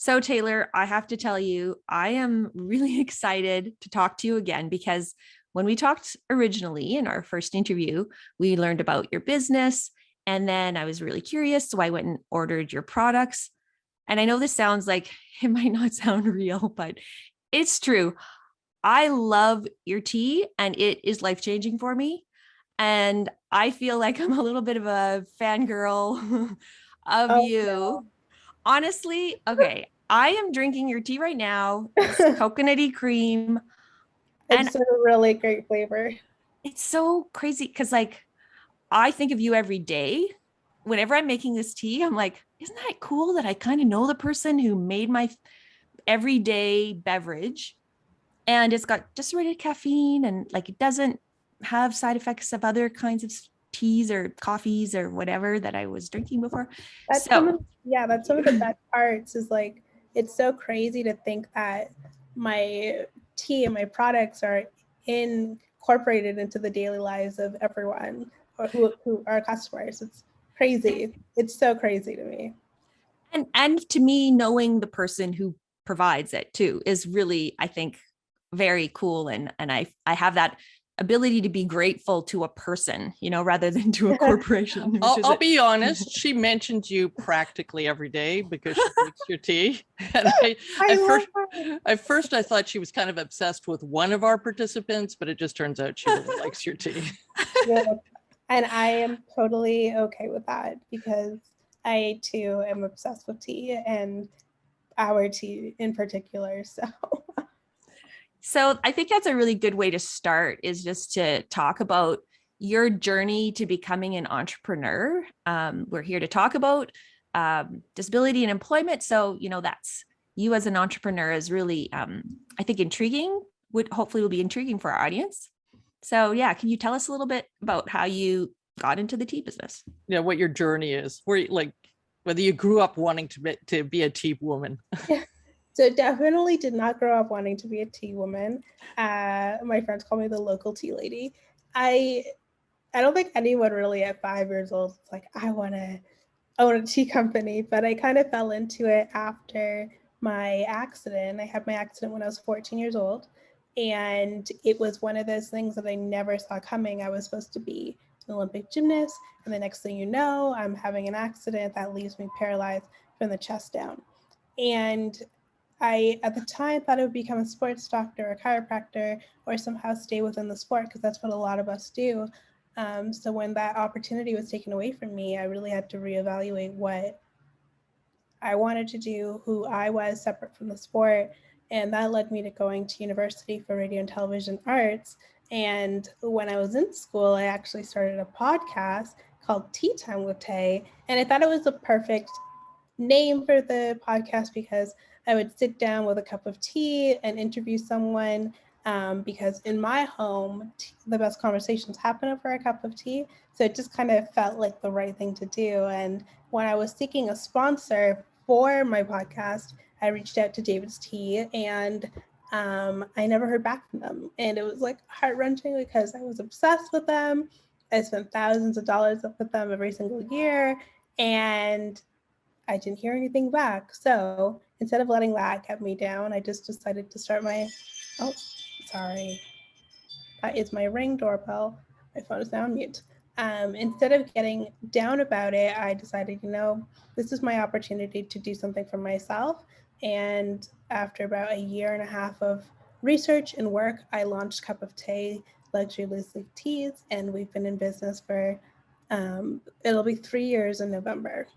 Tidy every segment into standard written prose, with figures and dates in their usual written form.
So Taylor, I have to tell you, I am really excited to talk to you again because when we talked originally in our first interview, we learned about your business. And then I was really curious. So I went and ordered your products. And I know this sounds like it might not sound real, but it's true. I love your tea and it is life-changing for me. And I feel like I'm a little bit of a fangirl of Oh, you. no. Honestly, okay, I am drinking your tea right now. It's coconutty cream. And It's a really great flavor. it's so crazy because, like, I think of you every day. Whenever I'm making this tea, I'm like, isn't that cool that I kind of know the person who made my everyday beverage? And it's got just the right caffeine and like it doesn't have side effects of other kinds of teas or coffees or whatever that I was drinking before. That's some So, of, yeah, that's some of the best parts is like, it's so crazy to think that my tea and my products are incorporated into the daily lives of everyone or who are customers. It's crazy. It's so crazy to me. and to me, knowing the person who provides it too is really, I think, very cool. And I have that ability to be grateful to a person, rather than to a corporation, which I'll, is I'll be honest. She mentions you practically every day because she drinks your tea. And at first I thought she was kind of obsessed with one of our participants, but it just turns out she really likes your tea. Yeah. And I am totally okay with that because I too am obsessed with tea and our tea in particular. So I think that's a really good way to start, is just to talk about your journey to becoming an entrepreneur. We're here to talk about disability and employment. So, that's you as an entrepreneur is really, I think, intriguing, hopefully will be intriguing for our audience. So yeah, can you tell us a little bit about how you got into the tea business? Yeah, what your journey is, whether you grew up wanting to be a tea woman. Yeah. So definitely did not grow up wanting to be a tea woman. My friends call me the local tea lady. I don't think anyone really at 5 years old is like, I want to own a tea company, but I kind of fell into it after my accident. I had my accident when I was 14 years old. And it was one of those things that I never saw coming. I was supposed to be an Olympic gymnast. And the next thing you know, I'm having an accident that leaves me paralyzed from the chest down. And I, at the time, thought I would become a sports doctor, a chiropractor, or somehow stay within the sport because that's what a lot of us do. So when that opportunity was taken away from me, I really had to reevaluate what I wanted to do, who I was separate from the sport. And that led me to going to university for radio and television arts. And when I was in school, I actually started a podcast called Tea Time with Tay. And I thought it was a perfect name for the podcast because I would sit down with a cup of tea and interview someone, because in my home, the best conversations happen over a cup of tea. So it just kind of felt like the right thing to do. And when I was seeking a sponsor for my podcast, I reached out to David's Tea and I never heard back from them. And it was like heart-wrenching because I was obsessed with them. I spent thousands of dollars with them every single year. And I didn't hear anything back. So instead of letting that get me down, I just decided to start oh, sorry. That is my Ring doorbell. My phone is now on mute. Instead of getting down about it, I decided, this is my opportunity to do something for myself. And after about a year and a half of research and work, I launched Cup of Tay Luxury Loose Leaf Teas, and we've been in business for, it'll be 3 years in November.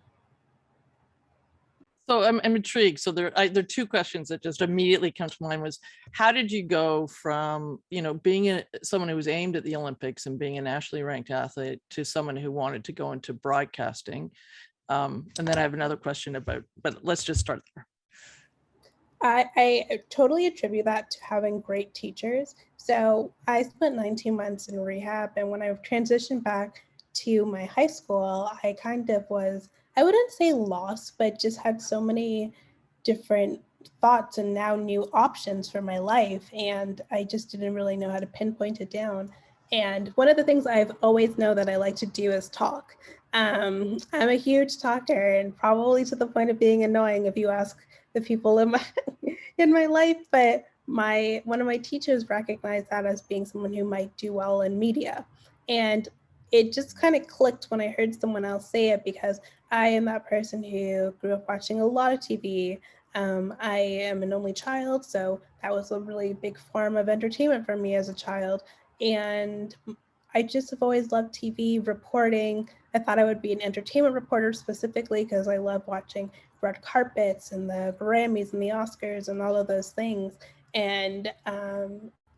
So I'm intrigued. So there are two questions that just immediately come to mind. Was how did you go from being someone who was aimed at the Olympics and being a nationally ranked athlete to someone who wanted to go into broadcasting? And then I have another question but let's just start there. I totally attribute that to having great teachers. So I spent 19 months in rehab, and when I transitioned back to my high school, I kind of was, I wouldn't say lost, but just had so many different thoughts and now new options for my life. And I just didn't really know how to pinpoint it down. And one of the things I've always known that I like to do is talk. I'm a huge talker, and probably to the point of being annoying if you ask the people in my in my life, but one of my teachers recognized that as being someone who might do well in media. And it just kind of clicked when I heard someone else say it, because I am that person who grew up watching a lot of TV. I am an only child, so that was a really big form of entertainment for me as a child. And I just have always loved TV reporting. I thought I would be an entertainment reporter specifically because I love watching red carpets and the Grammys and the Oscars and all of those things. And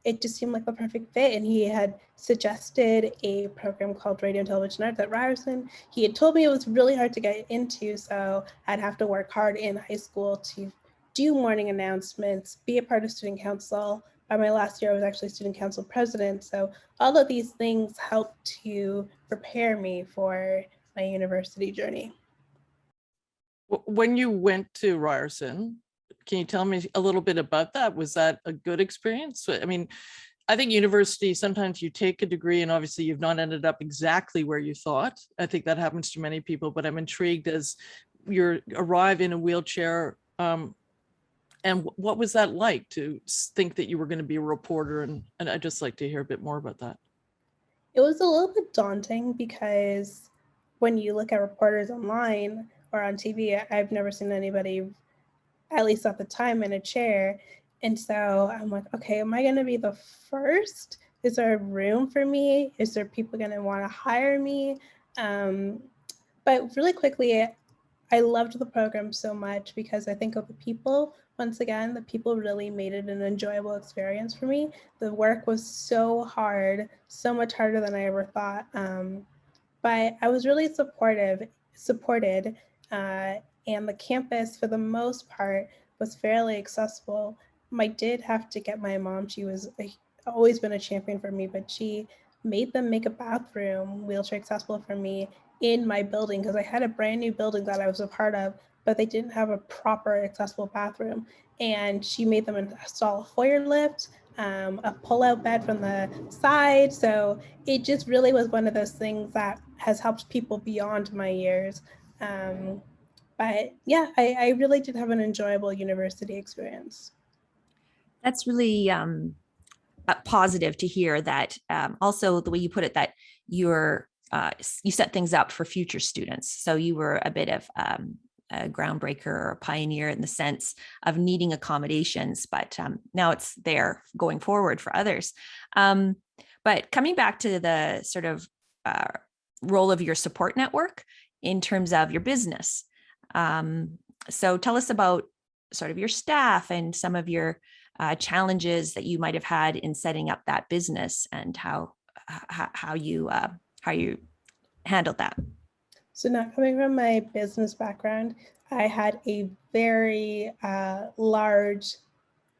it just seemed like the perfect fit. And he had suggested a program called Radio and Television Arts at Ryerson. He had told me it was really hard to get into, so I'd have to work hard in high school to do morning announcements, be a part of student council. By my last year, I was actually student council president. So all of these things helped to prepare me for my university journey. When you went to Ryerson, can you tell me a little bit about that? Was that a good experience? I mean, I think university, sometimes you take a degree and obviously you've not ended up exactly where you thought. I think that happens to many people, but I'm intrigued as you arrive in a wheelchair. And what was that like to think that you were going to be a reporter? And I'd just like to hear a bit more about that. It was a little bit daunting because when you look at reporters online or on TV, I've never seen anybody, at least at the time, in a chair. And so I'm like, okay, am I going to be the first? Is there room for me? Is there people going to want to hire me? But really quickly, I loved the program so much because I think of the people. Once again, the people really made it an enjoyable experience for me. The work was so hard, so much harder than I ever thought. But I was really supported, and the campus, for the most part, was fairly accessible. I did have to get my mom. She was always been a champion for me, but she made them make a bathroom wheelchair accessible for me in my building, because I had a brand new building that I was a part of, but they didn't have a proper accessible bathroom. And she made them install a Hoyer lift, a pull-out bed from the side. So it just really was one of those things that has helped people beyond my years. But yeah, I really did have an enjoyable university experience. That's really positive to hear that. Also, the way you put it, that you set things up for future students. So you were a bit of a groundbreaker or a pioneer in the sense of needing accommodations, but now it's there going forward for others. But coming back to the sort of role of your support network in terms of your business. So tell us about sort of your staff and some of your challenges that you might have had in setting up that business, and how you handled that. So not coming from my business background, I had a very large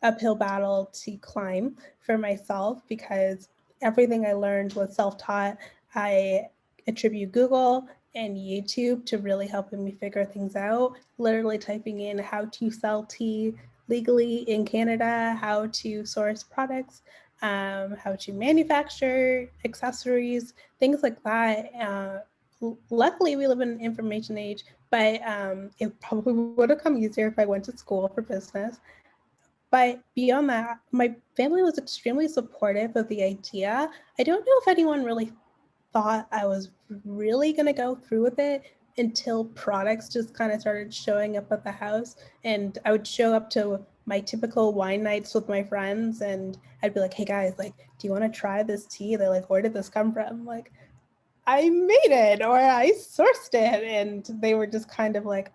uphill battle to climb for myself, because everything I learned was self-taught. I attribute Google and YouTube to really helping me figure things out, literally typing in how to sell tea legally in Canada, how to source products, how to manufacture accessories, things like that. Luckily, we live in an information age, but it probably would have come easier if I went to school for business. But beyond that, my family was extremely supportive of the idea. I don't know if anyone really thought I was really going to go through with it until products just kind of started showing up at the house. And I would show up to my typical wine nights with my friends, and I'd be like, hey guys, like, do you want to try this tea? They're like, where did this come from? Like, I made it, or I sourced it. And they were just kind of like,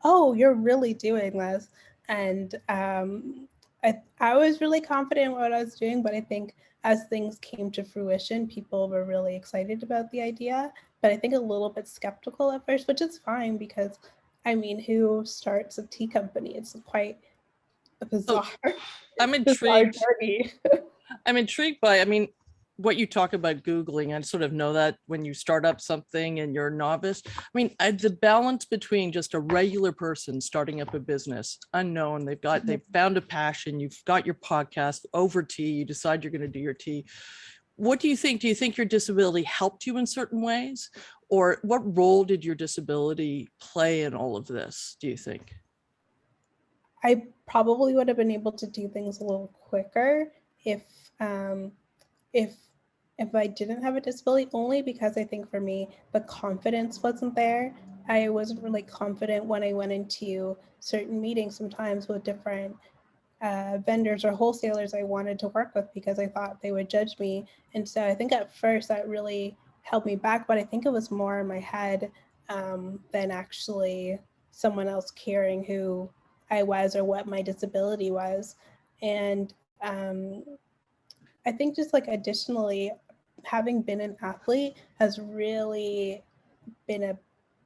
oh, you're really doing this. And I was really confident in what I was doing, but I think as things came to fruition, people were really excited about the idea, but I think a little bit skeptical at first, which is fine, because I mean, who starts a tea company? It's quite a bizarre, I'm intrigued. journey. I'm intrigued by, I mean, what you talk about Googling. I sort of know that when you start up something and you're a novice. I mean, the balance between just a regular person starting up a business, unknown, they've found a passion, you've got your podcast over tea, you decide you're going to do your tea. What do you think? Do you think your disability helped you in certain ways? Or what role did your disability play in all of this, do you think? I probably would have been able to do things a little quicker if if I didn't have a disability, only because I think for me, the confidence wasn't there. I wasn't really confident when I went into certain meetings sometimes with different vendors or wholesalers I wanted to work with, because I thought they would judge me. And so I think at first that really held me back, but I think it was more in my head than actually someone else caring who I was or what my disability was. And I think just like additionally, having been an athlete has really been a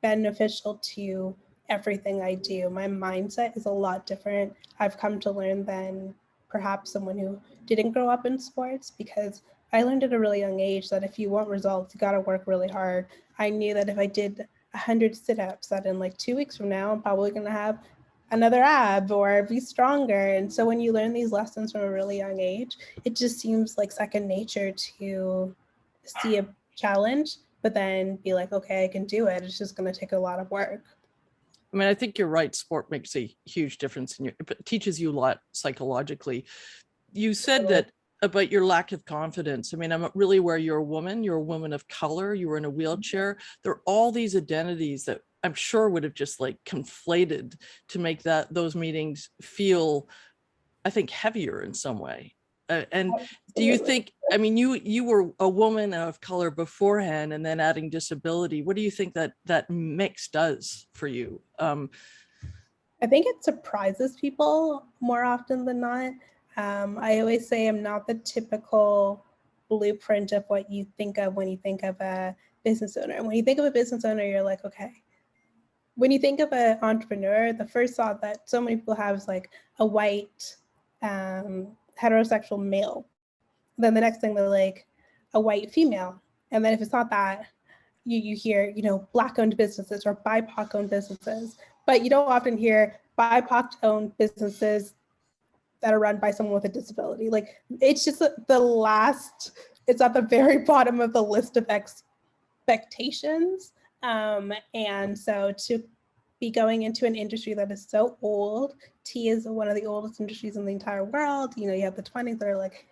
beneficial to everything I do. My mindset is a lot different, I've come to learn, than perhaps someone who didn't grow up in sports, because I learned at a really young age that if you want results, you got to work really hard. I knew that if I did 100 sit-ups, that in like 2 weeks from now, I'm probably going to have another ab or be stronger. And so when you learn these lessons from a really young age, it just seems like second nature to see a challenge, but then be like, okay, I can do it. It's just going to take a lot of work. I mean, I think you're right. Sport makes a huge difference in it teaches you a lot psychologically. You said that about your lack of confidence. I mean, I'm really aware you're a woman of color, you were in a wheelchair. There are all these identities that I'm sure would have just like conflated to make those meetings feel, I think, heavier in some way. And do you think, I mean, you were a woman of color beforehand and then adding disability. What do you think that mix does for you? I think it surprises people more often than not. I always say I'm not the typical blueprint of what you think of when you think of a business owner. And when you think of a business owner, you're like, okay. When you think of an entrepreneur, the first thought that so many people have is like a white heterosexual male. Then the next thing they're like a white female. And then if it's not that, you hear, Black-owned businesses or BIPOC-owned businesses, but you don't often hear BIPOC-owned businesses that are run by someone with a disability. Like, it's just the last, it's at the very bottom of the list of expectations. And so to be going into an industry that is so old, tea is one of the oldest industries in the entire world. You have the 20s that are like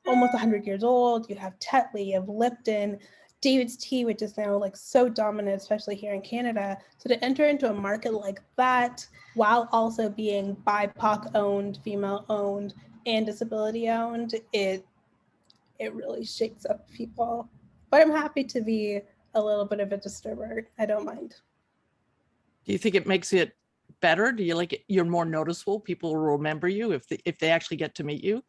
almost 100 years old. You have Tetley, you have Lipton, David's Tea, which is now like so dominant, especially here in Canada. So to enter into a market like that, while also being BIPOC owned, female owned, and disability owned, it really shakes up people. But I'm happy to be a little bit of a disturber. I don't mind. Do you think it makes it better? Do you like it? You're more noticeable? People will remember you if they actually get to meet you?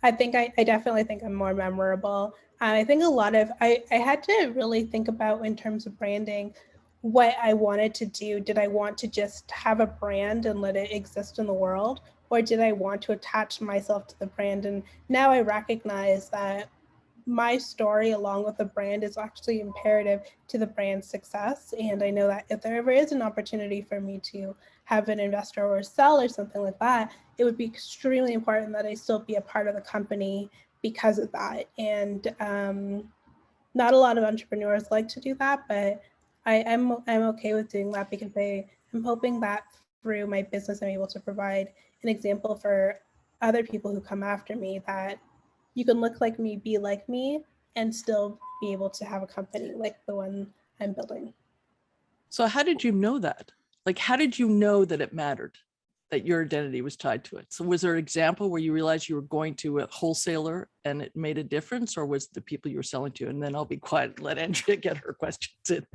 I think I definitely think I'm more memorable. I think a lot of, I had to really think about, in terms of branding, what I wanted to do. Did I want to just have a brand and let it exist in the world? Or did I want to attach myself to the brand? And now I recognize that my story along with the brand is actually imperative to the brand's success. And I know that if there ever is an opportunity for me to have an investor or sell or something like that, it would be extremely important that I still be a part of the company because of that. And not a lot of entrepreneurs like to do that, but I'm okay with doing that, because I'm hoping that through my business, I'm able to provide an example for other people who come after me, that you can look like me, be like me, and still be able to have a company like the one I'm building. So how did you know that? Like, how did you know that it mattered, that your identity was tied to it? So was there an example where you realized you were going to a wholesaler and it made a difference, or was it the people you were selling to? And then I'll be quiet and let Andrea get her questions in.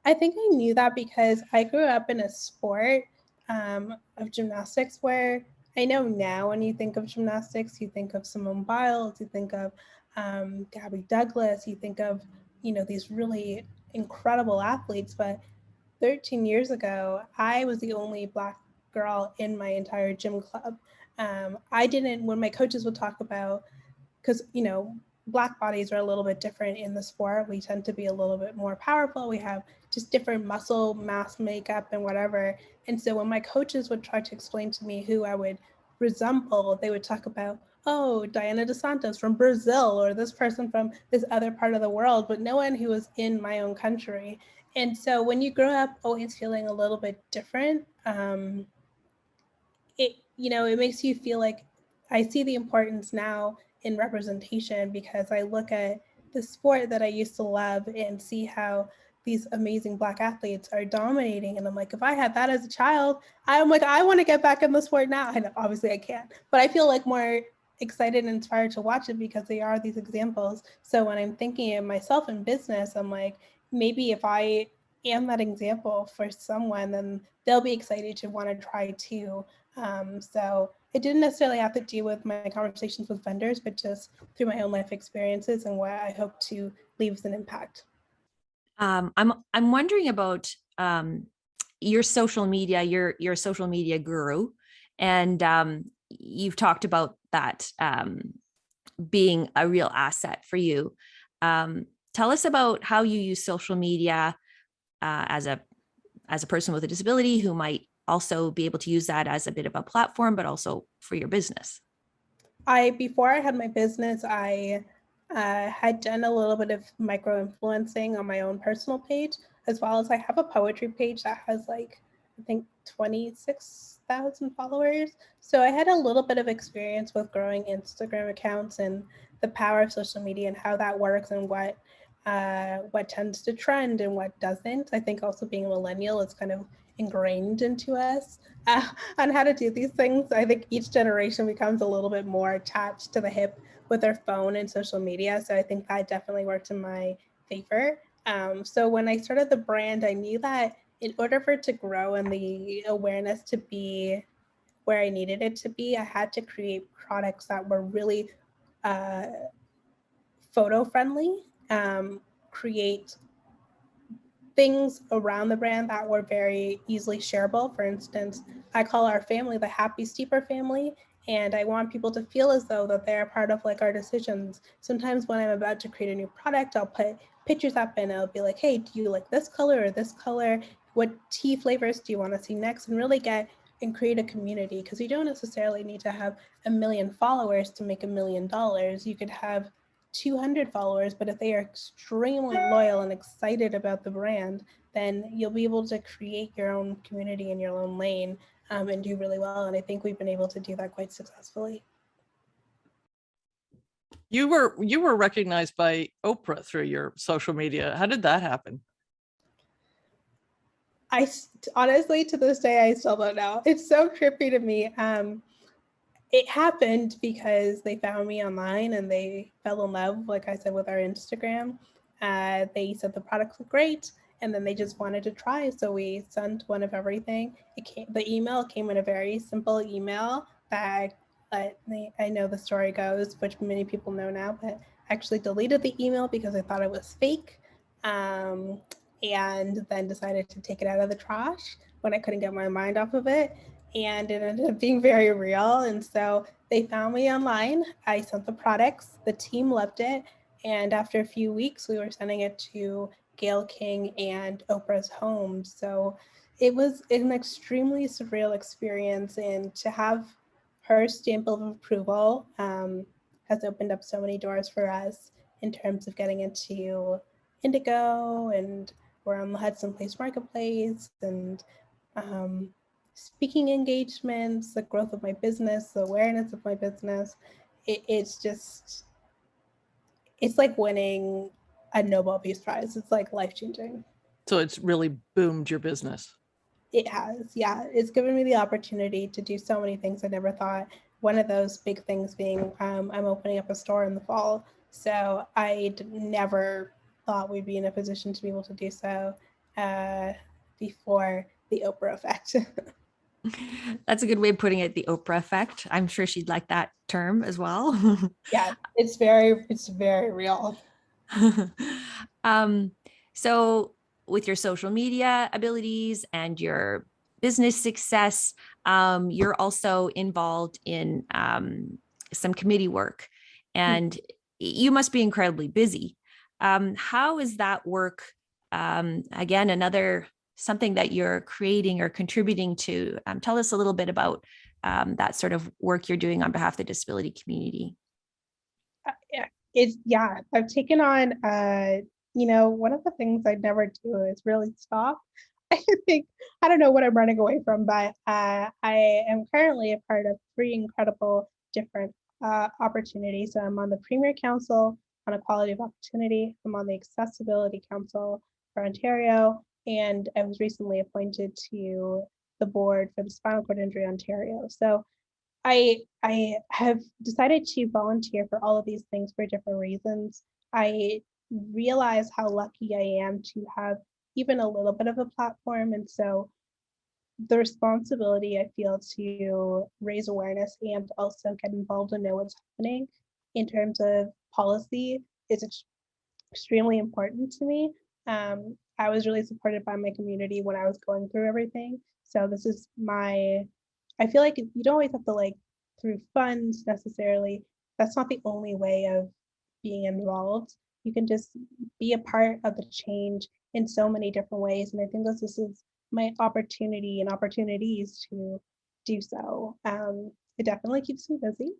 I think I knew that because I grew up in a sport of gymnastics, where I know now when you think of gymnastics, you think of Simone Biles, you think of Gabby Douglas, you think of, these really incredible athletes. But 13 years ago, I was the only Black girl in my entire gym club. I didn't, when my coaches would talk about, because, Black bodies are a little bit different in the sport. We tend to be a little bit more powerful. We have just different muscle mass makeup and whatever. And so when my coaches would try to explain to me who I would resemble, they would talk about, oh, Diana dos Santos from Brazil, or this person from this other part of the world, but no one who was in my own country. And so when you grow up always feeling a little bit different, it makes you feel like I see the importance now in representation, because I look at the sport that I used to love and see how these amazing Black athletes are dominating. And I'm like, if I had that as a child, I'm like, I want to get back in the sport now. And obviously I can't, but I feel like more excited and inspired to watch it because they are these examples. So when I'm thinking of myself in business, I'm like, maybe if I am that example for someone, then they'll be excited to want to try too. So it didn't necessarily have to do with my conversations with vendors, but just through my own life experiences and what I hope to leave as an impact. I'm wondering about your social media. You're a social media guru, and you've talked about that being a real asset for you. Tell us about how you use social media as a person with a disability who might also be able to use that as a bit of a platform, but also for your business. Before I had my business, I had done a little bit of micro influencing on my own personal page, as well as I have a poetry page that has like, I think 26,000 followers. So I had a little bit of experience with growing Instagram accounts and the power of social media and how that works and what tends to trend and what doesn't. I think also being a millennial is kind of ingrained into us on how to do these things. I think each generation becomes a little bit more attached to the hip with their phone and social media. So I think that definitely worked in my favor. So when I started the brand, I knew that in order for it to grow and the awareness to be where I needed it to be, I had to create products that were really photo friendly, create things around the brand that were very easily shareable. For instance, I call our family the Happy Steeper family, and I want people to feel as though that they're part of like our decisions. Sometimes when I'm about to create a new product, I'll put pictures up and I'll be like, hey, do you like this color or this color? What tea flavors do you want to see next? And really get and create a community, because you don't necessarily need to have 1 million followers to make $1 million. You could have 200 followers, but if they are extremely loyal and excited about the brand, then you'll be able to create your own community in your own lane and do really well. And I think we've been able to do that quite successfully. You were recognized by Oprah through your social media. How did that happen? I honestly, to this day, I still don't know. It's so trippy to me. It happened because they found me online and they fell in love, like I said, with our Instagram. They said the products look great, and then they just wanted to try. So we sent one of everything. The email came in a very simple email that I know the story goes, which many people know now, but I actually deleted the email because I thought it was fake. And then decided to take it out of the trash when I couldn't get my mind off of it. And it ended up being very real. And so they found me online. I sent the products. The team loved it. And after a few weeks, we were sending it to Gayle King and Oprah's homes. So it was an extremely surreal experience. And to have her stamp of approval has opened up so many doors for us in terms of getting into Indigo, and we're on the Hudson Place Marketplace, and speaking engagements, the growth of my business, the awareness of my business. It's like winning a Nobel Peace Prize. It's like life-changing. So it's really boomed your business. It has, yeah. It's given me the opportunity to do so many things I never thought. One of those big things being I'm opening up a store in the fall. So I never thought we'd be in a position to be able to do so before the Oprah effect. That's a good way of putting it, the Oprah effect. I'm sure she'd like that term as well. Yeah, it's very real. So with your social media abilities and your business success, you're also involved in some committee work, and you must be incredibly busy. How is that work? Again, something that you're creating or contributing to. Tell us a little bit about that sort of work you're doing on behalf of the disability community. I've taken on, one of the things I'd never do is really stop. think, I don't know what I'm running away from, but I am currently a part of 3 incredible different opportunities. So I'm on the Premier Council on Equality of Opportunity. I'm on the Accessibility Council for Ontario, and I was recently appointed to the board for the Spinal Cord Injury Ontario. So I have decided to volunteer for all of these things for different reasons. I realize how lucky I am to have even a little bit of a platform. And so the responsibility I feel to raise awareness and also get involved and know what's happening in terms of policy is extremely important to me. I was really supported by my community when I was going through everything. So this is I feel like you don't always have to like through funds necessarily. That's not the only way of being involved. You can just be a part of the change in so many different ways. And I think this is my opportunity and opportunities to do so. It definitely keeps me busy,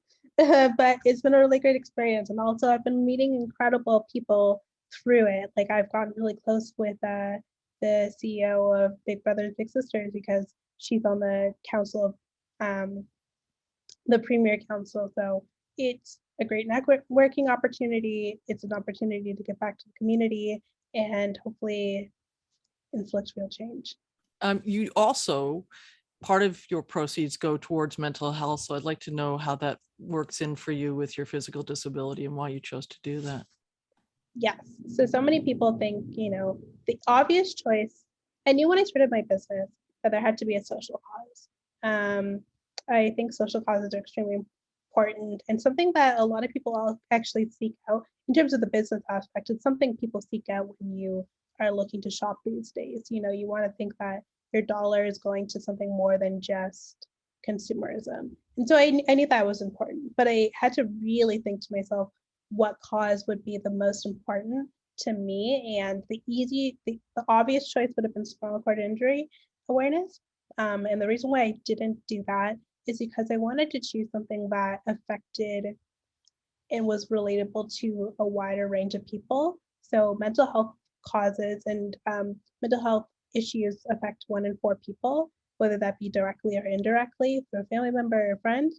but it's been a really great experience. And also I've been meeting incredible people through it. Like I've gotten really close with the CEO of Big Brothers Big Sisters because she's on the council of the Premier Council. So it's a great networking opportunity. It's an opportunity to get back to the community and hopefully inflict real change. You also, part of your proceeds go towards mental health. So I'd like to know how that works in for you with your physical disability and why you chose to do that. Yes. So many people think, the obvious choice. I knew when I started my business that there had to be a social cause. I think social causes are extremely important and something that a lot of people actually seek out in terms of the business aspect. It's something people seek out when you are looking to shop these days. You want to think that your dollar is going to something more than just consumerism. And so I knew that was important, but I had to really think to myself, what cause would be the most important to me? And the obvious choice would have been spinal cord injury awareness. And the reason why I didn't do that is because I wanted to choose something that affected and was relatable to a wider range of people. So mental health causes and mental health issues affect 1 in 4 people, whether that be directly or indirectly through a family member or a friend.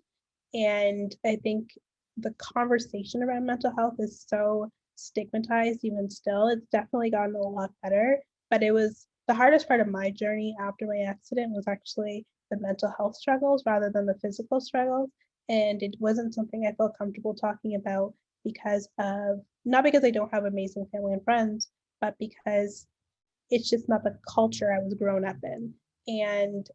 And I think the conversation around mental health is so stigmatized even still. It's definitely gotten a lot better, but it was the hardest part of my journey after my accident was actually the mental health struggles rather than the physical struggles. And it wasn't something I felt comfortable talking about because of, not because I don't have amazing family and friends, but because it's just not the culture I was grown up in. And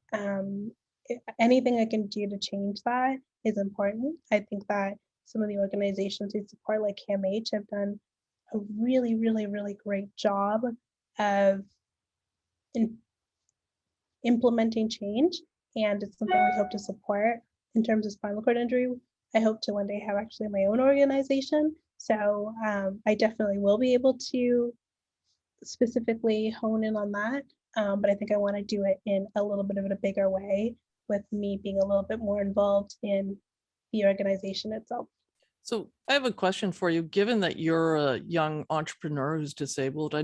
anything I can do to change that is important. I think that some of the organizations we support, like CAMH, have done a really, really, really great job of implementing change. And it's something we hope to support in terms of spinal cord injury. I hope to one day have actually my own organization. So I definitely will be able to specifically hone in on that. But I think I want to do it in a little bit of a bigger way, with me being a little bit more involved in the organization itself. So I have a question for you. Given that you're a young entrepreneur who's disabled, I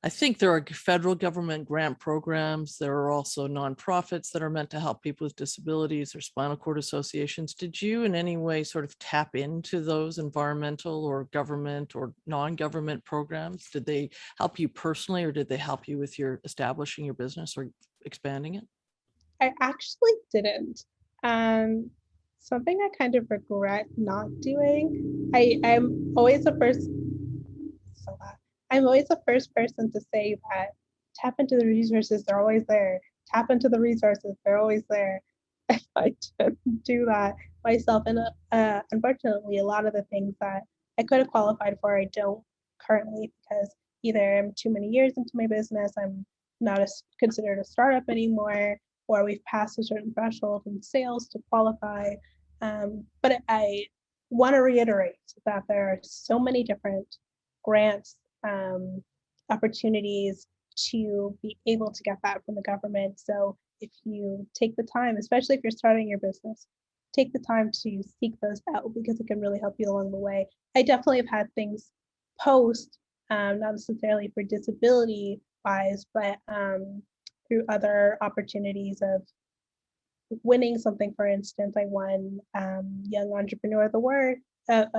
think there are federal government grant programs. There are also nonprofits that are meant to help people with disabilities or spinal cord associations. Did you in any way sort of tap into those environmental or government or non-government programs? Did they help you personally, or did they help you with your establishing your business or expanding it? I actually didn't. Something I kind of regret not doing. I'm always the first. So I'm always the first person to say that tap into the resources, they're always there. Tap into the resources, they're always there. I didn't do that myself. And unfortunately, a lot of the things that I could have qualified for, I don't currently, because either I'm too many years into my business, I'm not considered a startup anymore, or we've passed a certain threshold in sales to qualify. But I want to reiterate that there are so many different grants, opportunities to be able to get that from the government. So if you take the time, especially if you're starting your business, take the time to seek those out because it can really help you along the way. I definitely have had things post, not necessarily for disability, wise, but through other opportunities of winning something. For instance, I won Young Entrepreneur of the Word of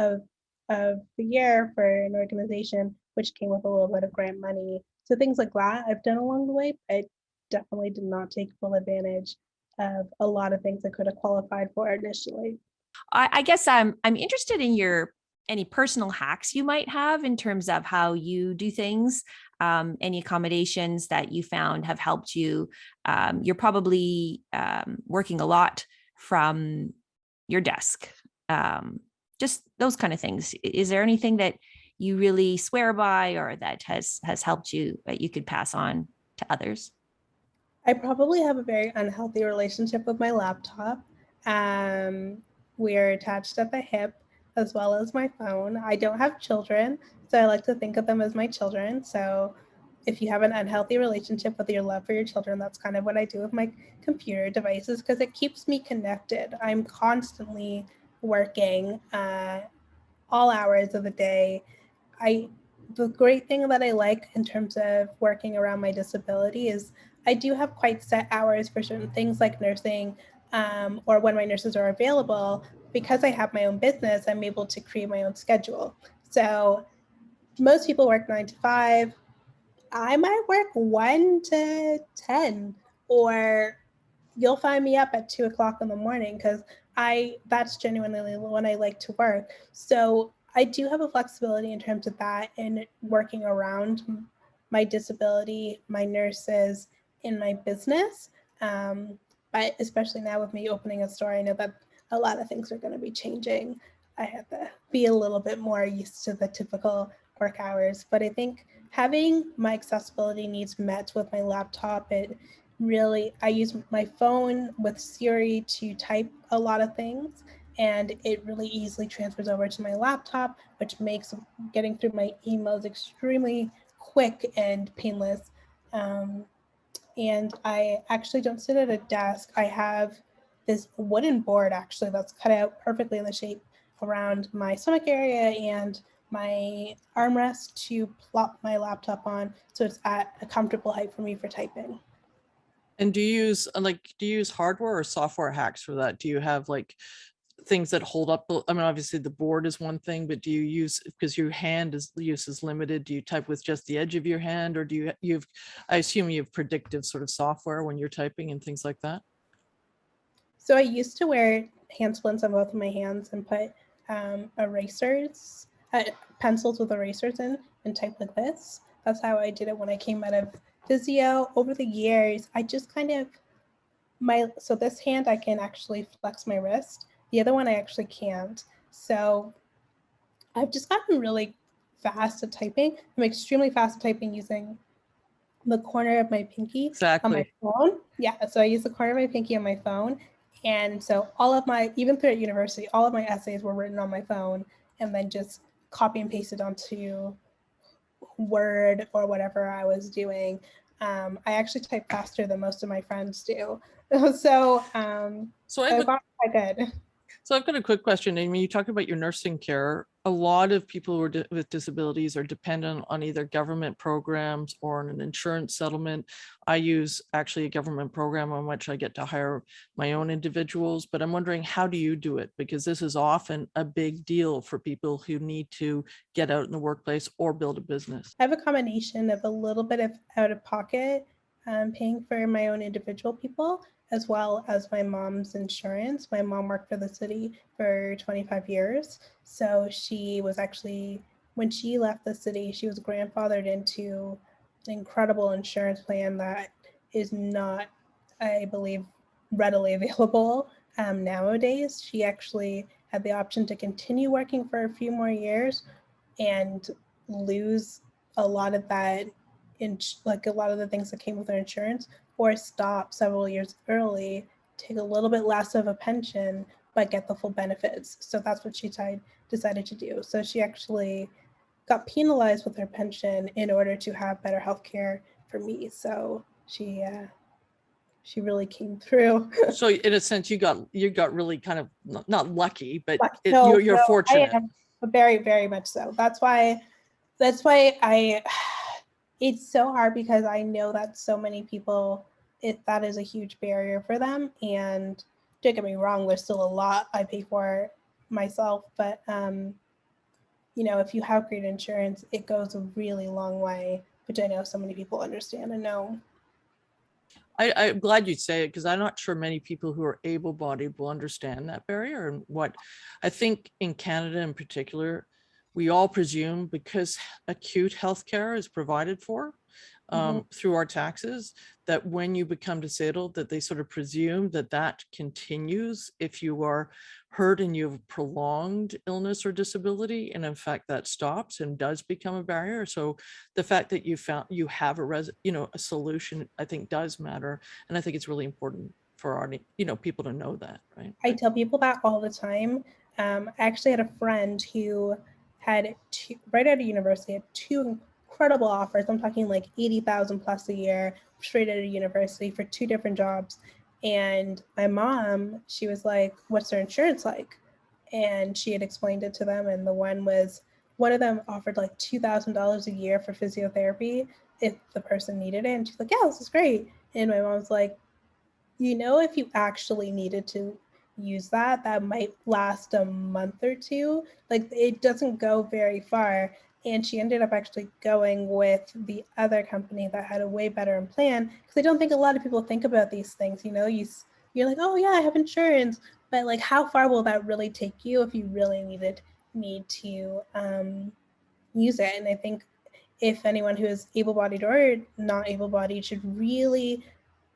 the Year for an organization, which came with a little bit of grant money. So things like that I've done along the way, but I definitely did not take full advantage of a lot of things I could have qualified for initially. I guess I'm interested in any personal hacks you might have in terms of how you do things, any accommodations that you found have helped you. You're probably working a lot from your desk, just those kind of things. Is there anything that you really swear by or that has helped you that you could pass on to others? I probably have a very unhealthy relationship with my laptop. We're attached at the hip as well as my phone. I don't have children, so I like to think of them as my children. So if you have an unhealthy relationship with your love for your children, that's kind of what I do with my computer devices because it keeps me connected. I'm constantly working all hours of the day. The great thing that I like in terms of working around my disability is I do have quite set hours for certain things like nursing, or when my nurses are available. Because I have my own business, I'm able to create my own schedule. So most people work 9 to 5. I might work 1 to 10, or you'll find me up at 2 o'clock in the morning because that's genuinely when I like to work. So I do have a flexibility in terms of that and working around my disability, my nurses, in my business. But especially now with me opening a store, I know that a lot of things are going to be changing. I have to be a little bit more used to the typical work hours. But I think having my accessibility needs met with my laptop, I use my phone with Siri to type a lot of things, and it really easily transfers over to my laptop, which makes getting through my emails extremely quick and painless. And I actually don't sit at a desk. I have this wooden board actually that's cut out perfectly in the shape around my stomach area and my armrest to plop my laptop on, so it's at a comfortable height for me for typing. And do you use hardware or software hacks for that? Do you have like things that hold up? I mean, obviously the board is one thing, but do you use, because your use is limited, do you type with just the edge of your hand, or do I assume you have predictive sort of software when you're typing and things like that? So I used to wear hand splints on both of my hands and put pencils with erasers in and type like this. That's how I did it when I came out of physio. Over the years, I just kind of, so this hand I can actually flex my wrist. The other one I actually can't. So I've just gotten really fast at typing. I'm extremely fast at typing using the corner of my pinky on my phone. Yeah, so I use the corner of my pinky on my phone. And so even through at university, all of my essays were written on my phone and then just copy and pasted onto Word or whatever I was doing. I actually type faster than most of my friends do. So I've gotten quite good. So I've got a quick question. I mean, you talk about your nursing care. A lot of people with disabilities are dependent on either government programs or an insurance settlement. I use actually a government program on which I get to hire my own individuals, but I'm wondering, how do you do it? Because this is often a big deal for people who need to get out in the workplace or build a business. I have a combination of a little bit of out of pocket paying for my own individual people, as well as my mom's insurance. My mom worked for the city for 25 years. So she was actually, when she left the city, she was grandfathered into an incredible insurance plan that is not, I believe, readily available nowadays. She actually had the option to continue working for a few more years and lose a lot of that, like a lot of the things that came with her insurance, or stop several years early, take a little bit less of a pension, but get the full benefits. So that's what she decided to do. So she actually got penalized with her pension in order to have better healthcare for me. So she really came through. So in a sense, you got really kind of not lucky, but you're fortunate. I am very, very much so. That's why it's so hard because I know that so many people, that is a huge barrier for them. And don't get me wrong, there's still a lot I pay for myself, but if you have great insurance, it goes a really long way, which I know so many people understand and know. I'm glad you say it, because I'm not sure many people who are able-bodied will understand that barrier. And what I think in Canada in particular, we all presume because acute healthcare is provided for through our taxes, that when you become disabled, that they sort of presume that that continues if you are hurt and you have prolonged illness or disability, and in fact that stops and does become a barrier. So the fact that you have a solution, I think does matter, and I think it's really important for our people to know that, right? I tell people that all the time. I actually had a friend who had right out of university, had two incredible offers. I'm talking like 80,000 plus a year straight out of university for two different jobs. And my mom, she was like, what's their insurance like? And she had explained it to them. And one of them offered like $2,000 a year for physiotherapy if the person needed it. And she's like, yeah, this is great. And my mom's like, if you actually needed to use that might last a month or two. Like, it doesn't go very far. And she ended up actually going with the other company that had a way better plan, because I don't think a lot of people think about these things. You're like, oh yeah, I have insurance, but like, how far will that really take you if you really need to use it? And I think if anyone who is able-bodied or not able-bodied should really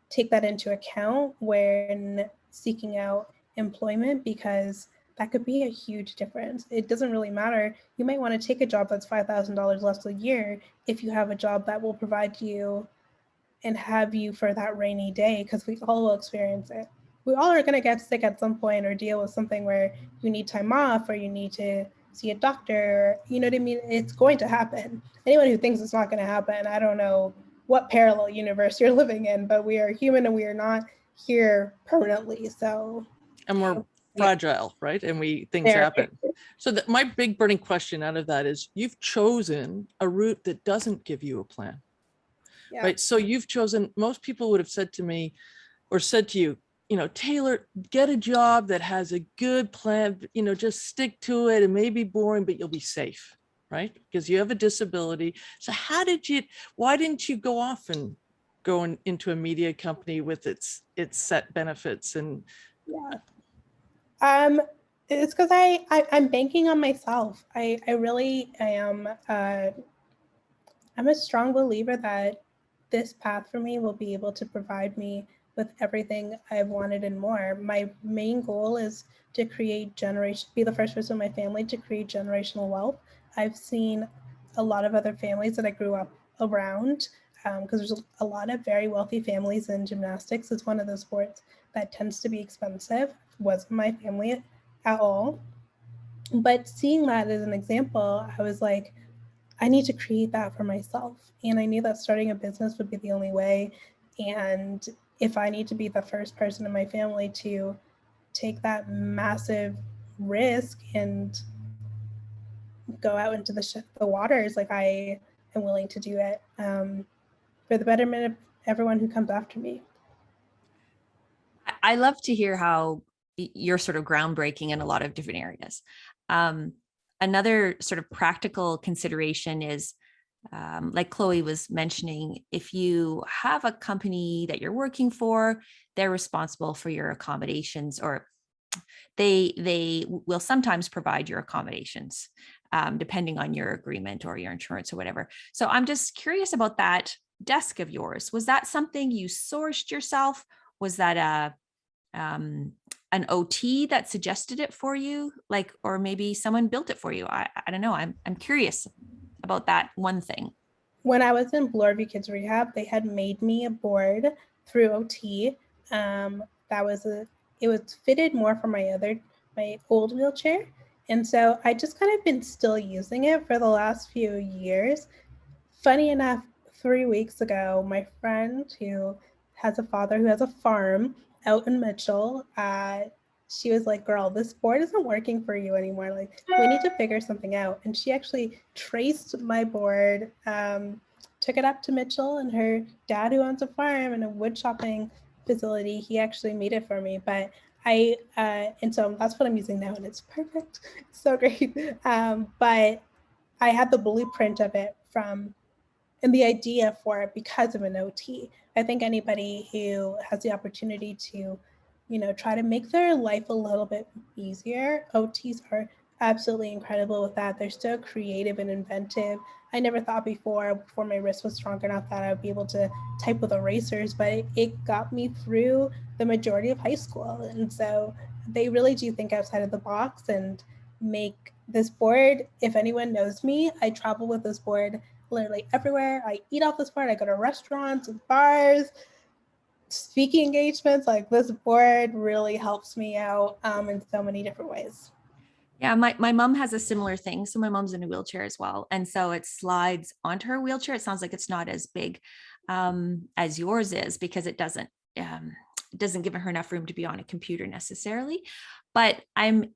take that into account when seeking out employment, because that could be a huge difference. It doesn't really matter. You might want to take a job that's $5,000 less a year if you have a job that will provide you and have you for that rainy day, because we all will experience it. We all are going to get sick at some point or deal with something where you need time off or you need to see a doctor. You know what I mean? It's going to happen. Anyone who thinks it's not going to happen, I don't know what parallel universe you're living in, but we are human and we are not here permanently. So, and we're fragile, right? And things happen. So my big burning question out of that is, you've chosen a route that doesn't give you a plan, right? So you've chosen, most people would have said to me or said to you, Taylor, get a job that has a good plan, just stick to it. It may be boring, but you'll be safe, right? Because you have a disability. So why didn't you go off and go into a media company with its set benefits? And it's because I'm banking on myself. I really am. I'm a strong believer that this path for me will be able to provide me with everything I've wanted and more. My main goal is to be the first person in my family to create generational wealth. I've seen a lot of other families that I grew up around, because there's a lot of very wealthy families in gymnastics. It's one of those sports that tends to be expensive. Wasn't my family at all. But seeing that as an example, I was like, I need to create that for myself. And I knew that starting a business would be the only way. And if I need to be the first person in my family to take that massive risk and go out into the waters, like, I am willing to do it for the betterment of everyone who comes after me. I love to hear how you're sort of groundbreaking in a lot of different areas. Another sort of practical consideration is, like Chloe was mentioning, if you have a company that you're working for, they're responsible for your accommodations, or they will sometimes provide your accommodations, depending on your agreement or your insurance or whatever. So I'm just curious about that desk of yours. Was that something you sourced yourself? Was that an OT that suggested it for you, or maybe someone built it for you? I don't know. I'm curious about that one thing. When I was in Bloorview Kids Rehab, they had made me a board through OT. It was fitted more for my old wheelchair. And so I just kind of been still using it for the last few years. Funny enough, 3 weeks ago, my friend who has a father who has a farm out in Mitchell, she was like, girl, this board isn't working for you anymore. Like, we need to figure something out. And she actually traced my board took it up to Mitchell, and her dad, who owns a farm and a wood chopping facility, he actually made it for me. But and so that's what I'm using now, and it's perfect. It's so great. But I had the blueprint of it and the idea for it because of an OT. I think anybody who has the opportunity to, try to make their life a little bit easier, OTs are absolutely incredible with that. They're so creative and inventive. I never thought before my wrist was strong enough that I would be able to type with erasers, but it got me through the majority of high school. And so they really do think outside of the box and make this board. If anyone knows me, I travel with this board literally everywhere. I eat off this board. I go to restaurants and bars, speaking engagements. Like, this board really helps me out in so many different ways. Yeah, my mom has a similar thing. So my mom's in a wheelchair as well. And so it slides onto her wheelchair. It sounds like it's not as big as yours is, because it doesn't give her enough room to be on a computer necessarily. But I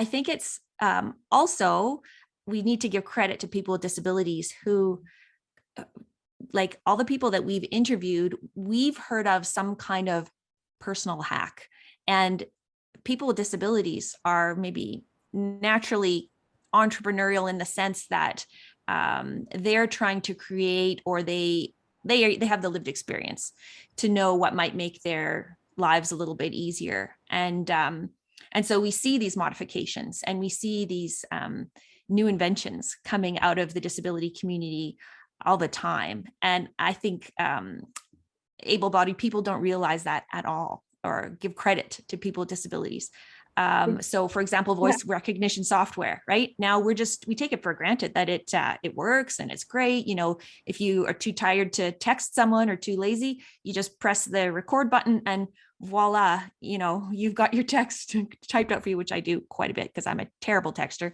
think it's also, we need to give credit to people with disabilities who, like all the people that we've interviewed, we've heard of some kind of personal hack. And people with disabilities are maybe naturally entrepreneurial in the sense that they're trying to create, or they have the lived experience to know what might make their lives a little bit easier. And so we see these modifications, and we see these new inventions coming out of the disability community all the time. And I think able-bodied people don't realize that at all, or give credit to people with disabilities. So for example, voice recognition software, right? Now we take it for granted that it works and it's great. If you are too tired to text someone or too lazy, you just press the record button and voila, you've got your text typed out for you, which I do quite a bit because I'm a terrible texter.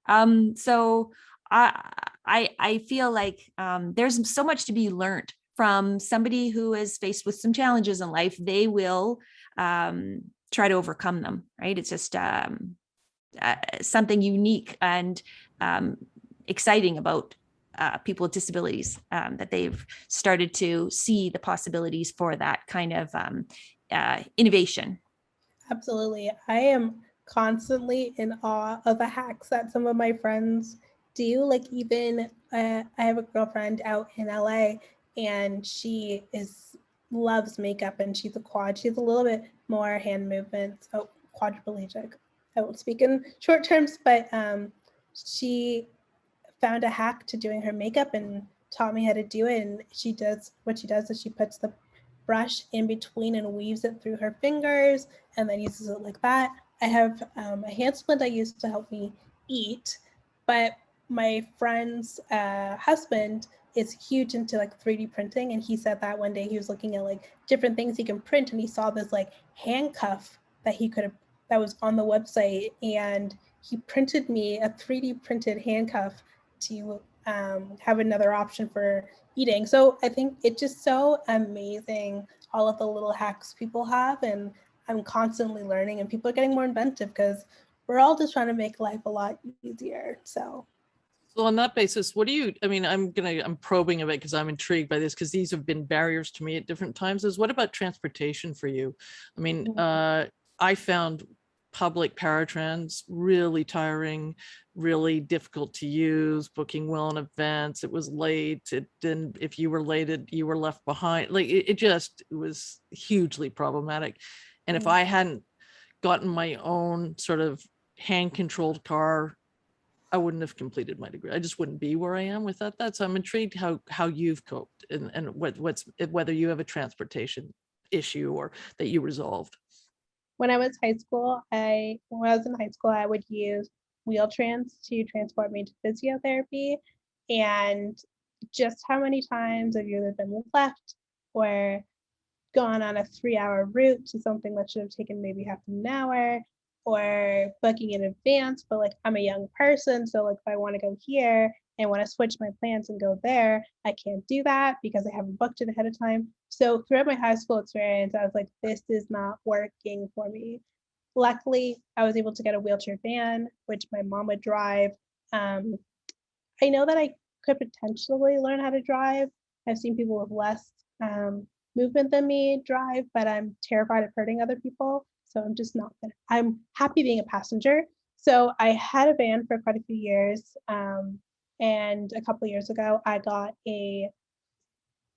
So I feel like there's so much to be learned from somebody who is faced with some challenges in life. They will try to overcome them, right? It's just something unique and exciting about people with disabilities, that they've started to see the possibilities for that kind of innovation. Absolutely. I am constantly in awe of the hacks that some of my friends do. Like, even I have a girlfriend out in LA, and she loves makeup, and she's a quad. She's a little bit more hand movements. Oh, quadriplegic. I won't speak in short terms, but she found a hack to doing her makeup and taught me how to do it. And what she does is she puts the brush in between and weaves it through her fingers, and then uses it like that. I have a hand splint I use to help me eat, but my friend's husband is huge into like 3D printing, and he said that one day he was looking at like different things he can print, and he saw this like handcuff that was on the website, and he printed me a 3D printed handcuff to have another option for eating. So I think it's just so amazing, all of the little hacks people have, and I'm constantly learning, and people are getting more inventive because we're all just trying to make life a lot easier. So on that basis, I'm probing a bit because I'm intrigued by this, because these have been barriers to me at different times. What about transportation for you? I found public paratrans really tiring, really difficult to use, booking well in advance. It was late. If you were late, you were left behind. Like it was hugely problematic. And if I hadn't gotten my own sort of hand-controlled car, I wouldn't have completed my degree. I just wouldn't be where I am without that. So I'm intrigued how you've coped, and whether you have a transportation issue or that you resolved. when I was in high school, I would use Wheel-Trans to transport me to physiotherapy. And just how many times have you either been left or gone on a 3-hour route to something that should have taken maybe half an hour, or booking in advance, but like I'm a young person, so like if I want to go here and want to switch my plans and go there, I can't do that because I haven't booked it ahead of time. So throughout my high school experience, I was like, this is not working for me. Luckily, I was able to get a wheelchair van, which my mom would drive. I know that I could potentially learn how to drive. I've seen people with less movement than me drive, but I'm terrified of hurting other people. So I'm just not gonna, I'm happy being a passenger. So I had a van for quite a few years. And a couple of years ago, I got a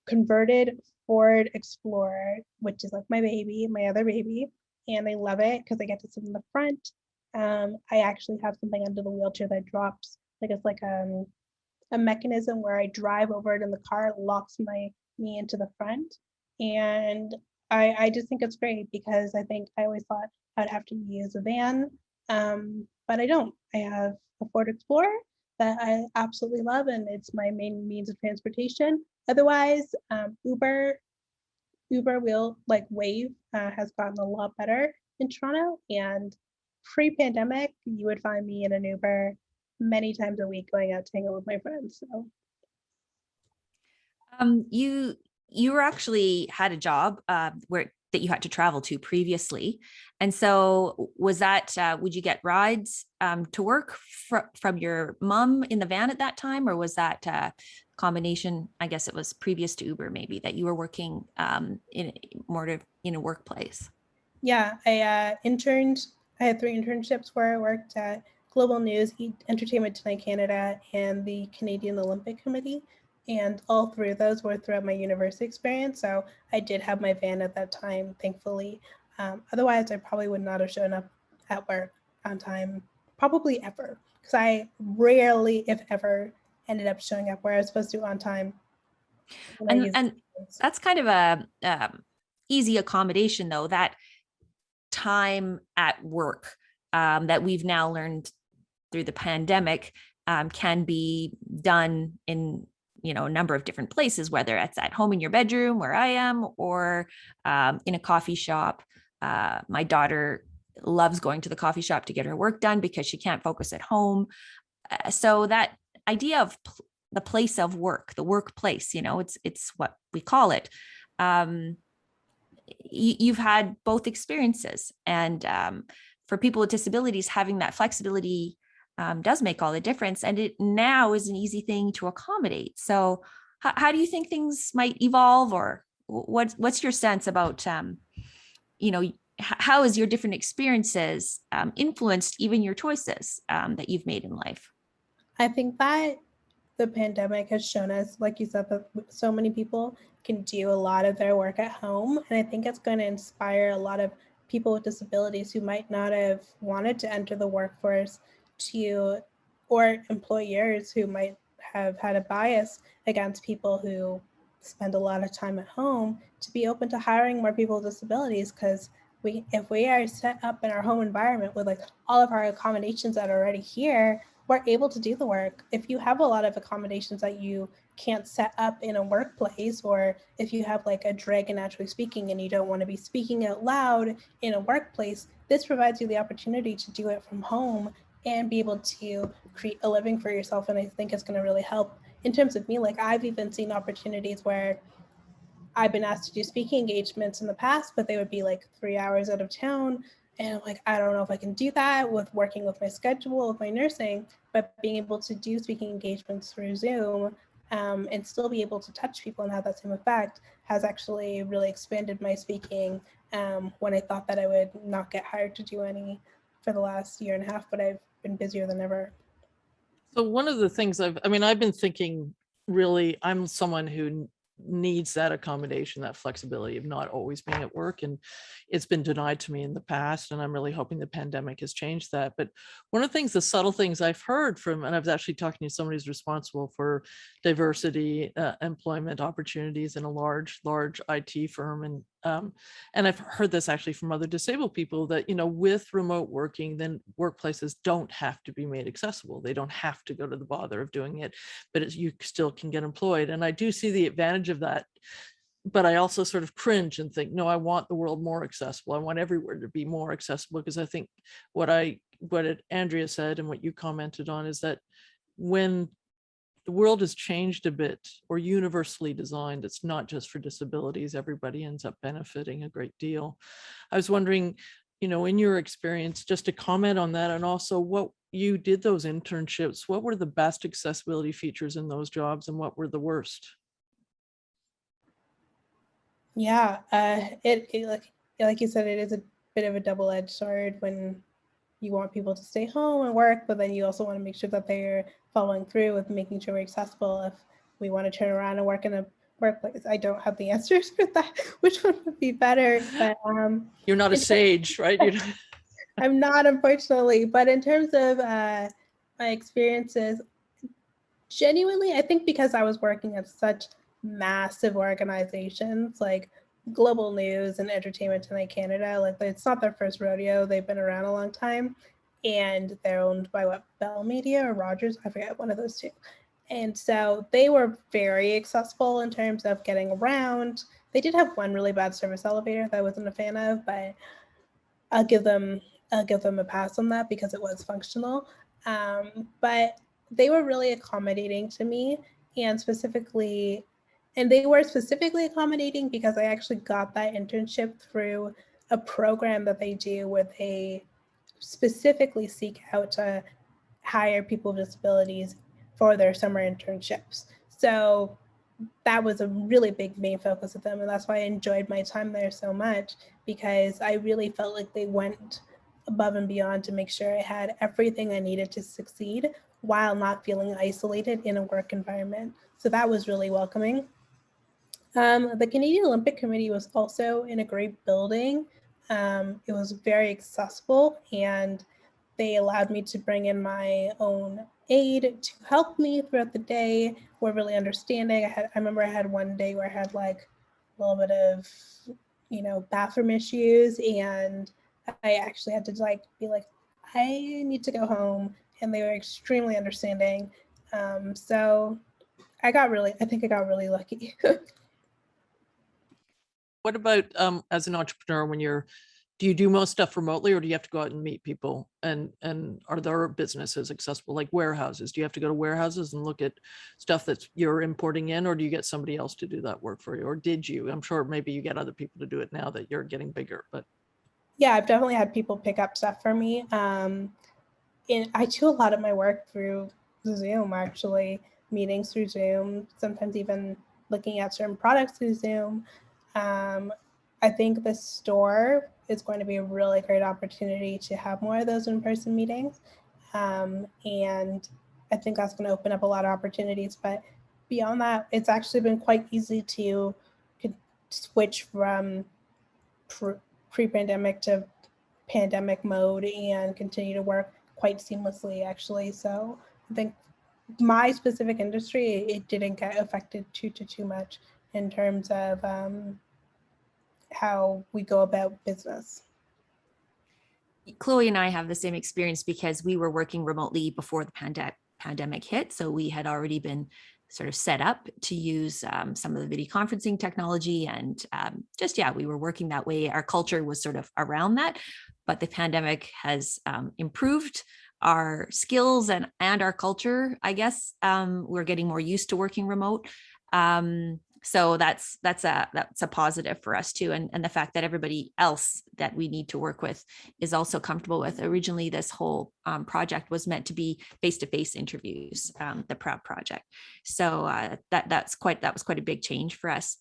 converted Ford Explorer, which is like my baby, my other baby. And I love it because I get to sit in the front. I actually have something under the wheelchair that drops, like it's like a mechanism where I drive over it in the car, locks me into the front. And I just think it's great because I think I always thought I'd have to use a van, but I don't. I have a Ford Explorer that I absolutely love, and it's my main means of transportation. Otherwise, Uber will like Wave has gotten a lot better in Toronto, and pre-pandemic, you would find me in an Uber many times a week going out to hang out with my friends. So you were actually had a job where that you had to travel to previously, and so was that would you get rides to work from your mom in the van at that time, or was that combination? I guess it was previous to Uber, maybe, that you were working in a workplace. Yeah, I interned. I had 3 internships where I worked at Global News, Entertainment Tonight Canada, and the Canadian Olympic Committee. And all 3 of those were throughout my university experience. So I did have my van at that time, thankfully. Otherwise, I probably would not have shown up at work on time, probably ever, because I rarely, if ever, ended up showing up where I was supposed to on time. And that's kind of a easy accommodation, though, that time at work that we've now learned through the pandemic can be done in a number of different places, whether it's at home in your bedroom where I am, or in a coffee shop. My daughter loves going to the coffee shop to get her work done because she can't focus at home. So that idea of the place of work, the workplace, it's what we call it. You've had both experiences, and for people with disabilities, having that flexibility does make all the difference, and it now is an easy thing to accommodate. So how do you think things might evolve, or what's your sense about how has your different experiences influenced even your choices that you've made in life? I think that the pandemic has shown us, like you said, that so many people can do a lot of their work at home. And I think it's going to inspire a lot of people with disabilities who might not have wanted to enter the workforce or employers who might have had a bias against people who spend a lot of time at home, to be open to hiring more people with disabilities. Because if we are set up in our home environment with like all of our accommodations that are already here, we're able to do the work. If you have a lot of accommodations that you can't set up in a workplace, or if you have like a drag in naturally speaking and you don't want to be speaking out loud in a workplace, this provides you the opportunity to do it from home and be able to create a living for yourself. And I think it's going to really help in terms of me. Like, I've even seen opportunities where I've been asked to do speaking engagements in the past, but they would be like 3 hours out of town. And I'm like, I don't know if I can do that with working with my schedule, with my nursing, but being able to do speaking engagements through Zoom and still be able to touch people and have that same effect has actually really expanded my speaking when I thought that I would not get hired to do any for the last year and a half, but I've been busier than ever. So one of the things I've been thinking, really, I'm someone who needs that accommodation, that flexibility of not always being at work, and it's been denied to me in the past, and I'm really hoping the pandemic has changed that. But one of the things, the subtle things I've heard from, and I was actually talking to somebody who's responsible for diversity employment opportunities in a large IT firm, and I've heard this actually from other disabled people, that with remote working, then workplaces don't have to be made accessible. They don't have to go to the bother of doing it, but you still can get employed. And I do see the advantage of that, but I also sort of cringe and think, no, I want the world more accessible. I want everywhere to be more accessible, because I think what Andrea said and what you commented on is that when the world has changed a bit, or universally designed, it's not just for disabilities, everybody ends up benefiting a great deal. I was wondering, in your experience, just to comment on that, and also what you did those internships, what were the best accessibility features in those jobs and what were the worst? Yeah, it like you said, it is a bit of a double-edged sword when you want people to stay home and work, but then you also want to make sure that they're following through with making sure we're accessible. If we want to turn around and work in a workplace, I don't have the answers for that, which one would be better. But you're not a sage, right? I'm not, unfortunately. But in terms of my experiences, genuinely, I think because I was working at such massive organizations like Global News and Entertainment Tonight Canada, like it's not their first rodeo. They've been around a long time, and they're owned by what, Bell Media or Rogers? I forget, one of those two. And so they were very accessible in terms of getting around. They did have one really bad service elevator that I wasn't a fan of, but I'll give them a pass on that because it was functional. But they were really accommodating to me, and they were specifically accommodating because I actually got that internship through a program that they do where they specifically seek out to hire people with disabilities for their summer internships. So that was a really big main focus of them. And that's why I enjoyed my time there so much, because I really felt like they went above and beyond to make sure I had everything I needed to succeed while not feeling isolated in a work environment. So that was really welcoming. The Canadian Olympic Committee was also in a great building. It was very accessible, and they allowed me to bring in my own aide to help me throughout the day. We're really understanding. I remember I had one day where I had like a little bit of, bathroom issues, and I actually had to be like, I need to go home, and they were extremely understanding. So I think I got really lucky. What about as an entrepreneur, do you do most stuff remotely, or do you have to go out and meet people? And are there businesses accessible, like warehouses? Do you have to go to warehouses and look at stuff that you're importing in, or do you get somebody else to do that work for you? Or did you? I'm sure maybe you get other people to do it now that you're getting bigger, but. Yeah, I've definitely had people pick up stuff for me. And I do a lot of my work through Zoom, actually, meetings through Zoom, sometimes even looking at certain products through Zoom. I think the store is going to be a really great opportunity to have more of those in-person meetings. And I think that's going to open up a lot of opportunities. But beyond that, it's actually been quite easy to switch from pre-pandemic to pandemic mode and continue to work quite seamlessly, actually. So I think my specific industry, it didn't get affected too much in terms of how we go about business. Chloe and I have the same experience because we were working remotely before the pandemic hit. So we had already been sort of set up to use some of the video conferencing technology, and we were working that way. Our culture was sort of around that, but the pandemic has improved our skills and our culture, I guess. We're getting more used to working remote. So that's a positive for us too. And the fact that everybody else that we need to work with is also comfortable with. Originally, this whole project was meant to be face-to-face interviews, the Proud project. So that was quite a big change for us.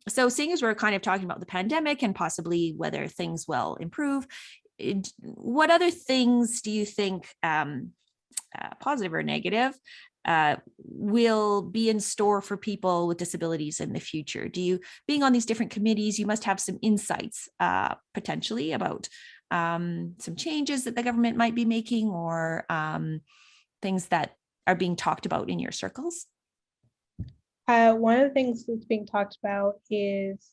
So seeing as we're kind of talking about the pandemic and possibly whether things will improve, what other things do you think, positive or negative, will be in store for people with disabilities in the future? Being on these different committees, you must have some insights potentially about some changes that the government might be making, or things that are being talked about in your circles. One of the things that's being talked about is,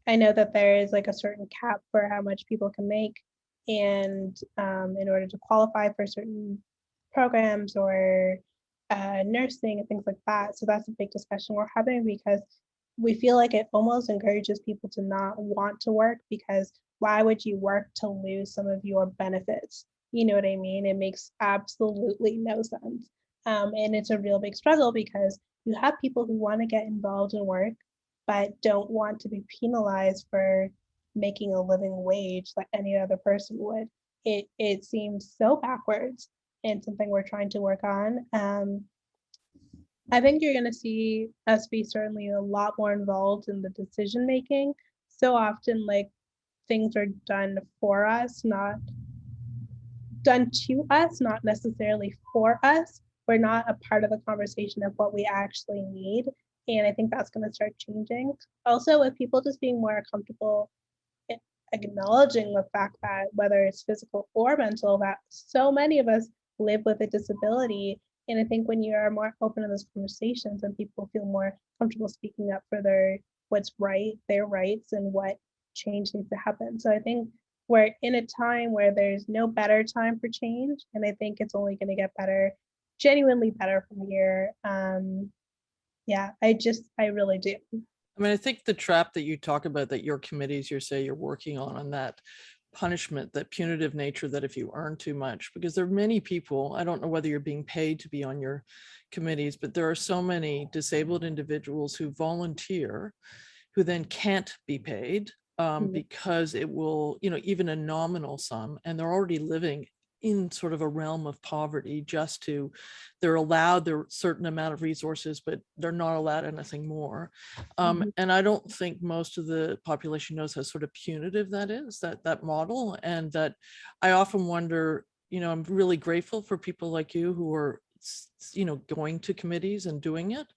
I know that there is like a certain cap for how much people can make, and in order to qualify for certain programs or nursing and things like that. So that's a big discussion we're having, because we feel like it almost encourages people to not want to work, because why would you work to lose some of your benefits? You know what I mean? It makes absolutely no sense. And it's a real big struggle, because you have people who want to get involved in work but don't want to be penalized for making a living wage like any other person would. It seems so backwards, and something we're trying to work on. I think you're going to see us be certainly a lot more involved in the decision making. So often, like, things are done for us, not done to us, not necessarily for us. We're not a part of the conversation of what we actually need. And I think that's going to start changing. Also, with people just being more comfortable acknowledging the fact that whether it's physical or mental, that so many of us live with a disability. And I think when you are more open to those conversations and people feel more comfortable speaking up for what's right, their rights, and what change needs to happen. So I think we're in a time where there's no better time for change. And I think it's only going to get better, genuinely better from here. Yeah, I really do. I mean, I think the trap that you talk about, that your committees, you say you're working on that punishment, that punitive nature, that if you earn too much, because there are many people, I don't know whether you're being paid to be on your committees, but there are so many disabled individuals who volunteer, who then can't be paid because it will, even a nominal sum, and they're already living in sort of a realm of poverty, they're allowed their certain amount of resources, but they're not allowed anything more. And I don't think most of the population knows how sort of punitive that is, that model. And that I often wonder, I'm really grateful for people like you who are, going to committees and doing it.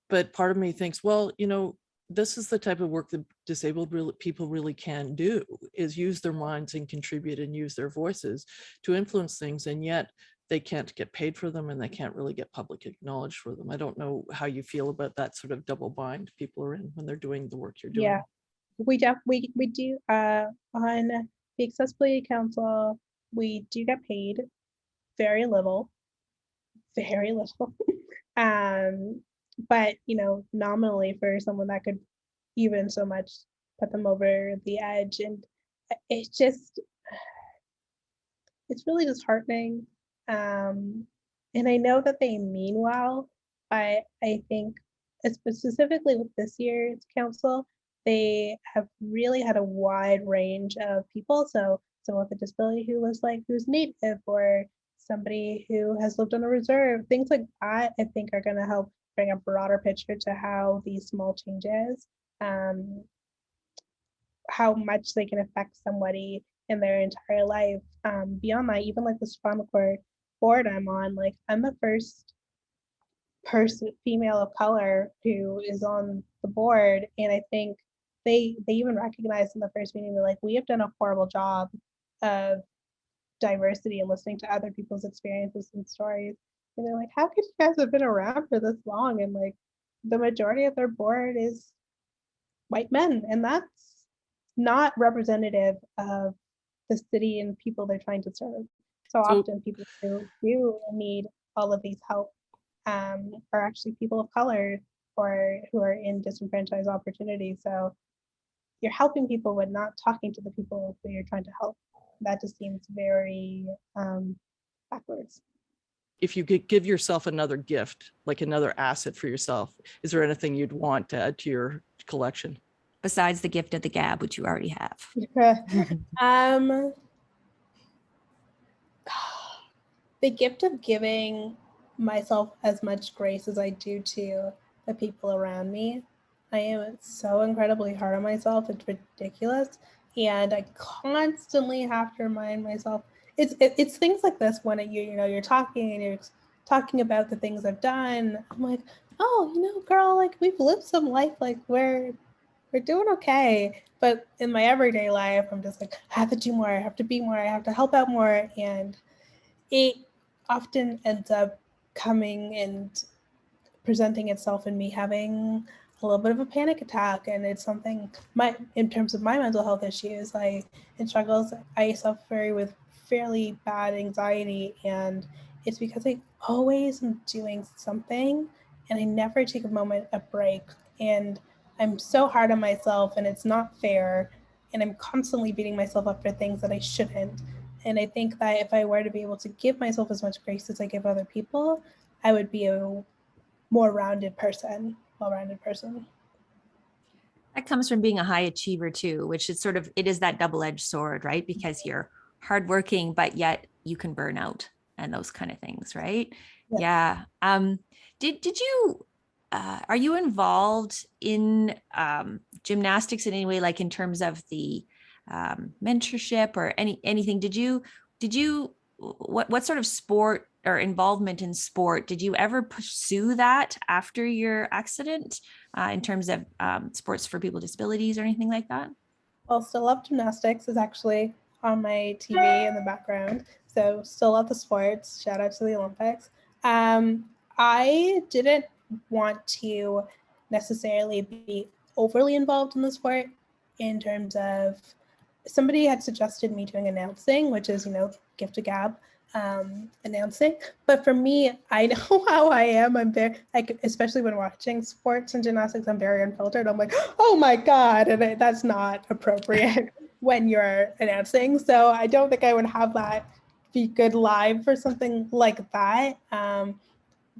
But part of me thinks, well, this is the type of work that disabled people really can do, is use their minds and contribute and use their voices to influence things. And yet they can't get paid for them, and they can't really get public acknowledged for them. I don't know how you feel about that sort of double bind people are in when they're doing the work you're doing. Yeah, we do on the Accessibility Council, we do get paid very little. But nominally for someone that could even so much put them over the edge. And it's really disheartening. And I know that they mean well, but I think specifically with this year's council, they have really had a wide range of people. So someone with a disability who's native, or somebody who has lived on a reserve, things like that, I think are going to help bring a broader picture to how these small changes, how much they can affect somebody in their entire life. Beyond that, even like the spinal cord board I'm on, like I'm the first female of color who is on the board, and I think they even recognized in the first meeting, they're like, we have done a horrible job of diversity and listening to other people's experiences and stories. And they're like, how could you guys have been around for this long? And like the majority of their board is white men, and that's not representative of the city and people they're trying to serve. So often people who do need all of these help are actually people of color or who are in disenfranchised opportunities. So you're helping people but not talking to the people who you're trying to help. That just seems very backwards. If you could give yourself another gift, like another asset for yourself, is there anything you'd want to add to your collection? Besides the gift of the gab, which you already have. The gift of giving myself as much grace as I do to the people around me. I am so incredibly hard on myself. It's ridiculous. And I constantly have to remind myself, it's things like this when you're talking and you're talking about the things I've done. I'm like, oh, girl, like we've lived some life, like we're doing okay. But in my everyday life, I'm just like, I have to do more, I have to be more, I have to help out more. And it often ends up coming and presenting itself in me having a little bit of a panic attack. And it's something in terms of my mental health issues, and struggles, I suffer with fairly bad anxiety, and it's because I always am doing something and I never take a moment of break, and I'm so hard on myself and it's not fair, and I'm constantly beating myself up for things that I shouldn't. And I think that if I were to be able to give myself as much grace as I give other people, I would be a more well-rounded person. That comes from being a high achiever too, which is sort of, it is that double-edged sword, right? Because you're hardworking, but yet you can burn out and those kind of things, right? Yeah. Yeah. Did you are you involved in gymnastics in any way, like in terms of the mentorship or anything? Did you what sort of sport or involvement in sport did you ever pursue that after your accident, in terms of sports for people with disabilities or anything like that? Well, Still Love Gymnastics is actually on my TV in the background. So still love the sports. Shout out to the Olympics. I didn't want to necessarily be overly involved in the sport in terms of somebody had suggested me doing announcing, which is, gift to gab, announcing. But for me, I know how I am. I'm very, like, especially when watching sports and gymnastics, I'm very unfiltered. I'm like, oh my God. And that's not appropriate when you're announcing. So I don't think I would have that be good live for something like that.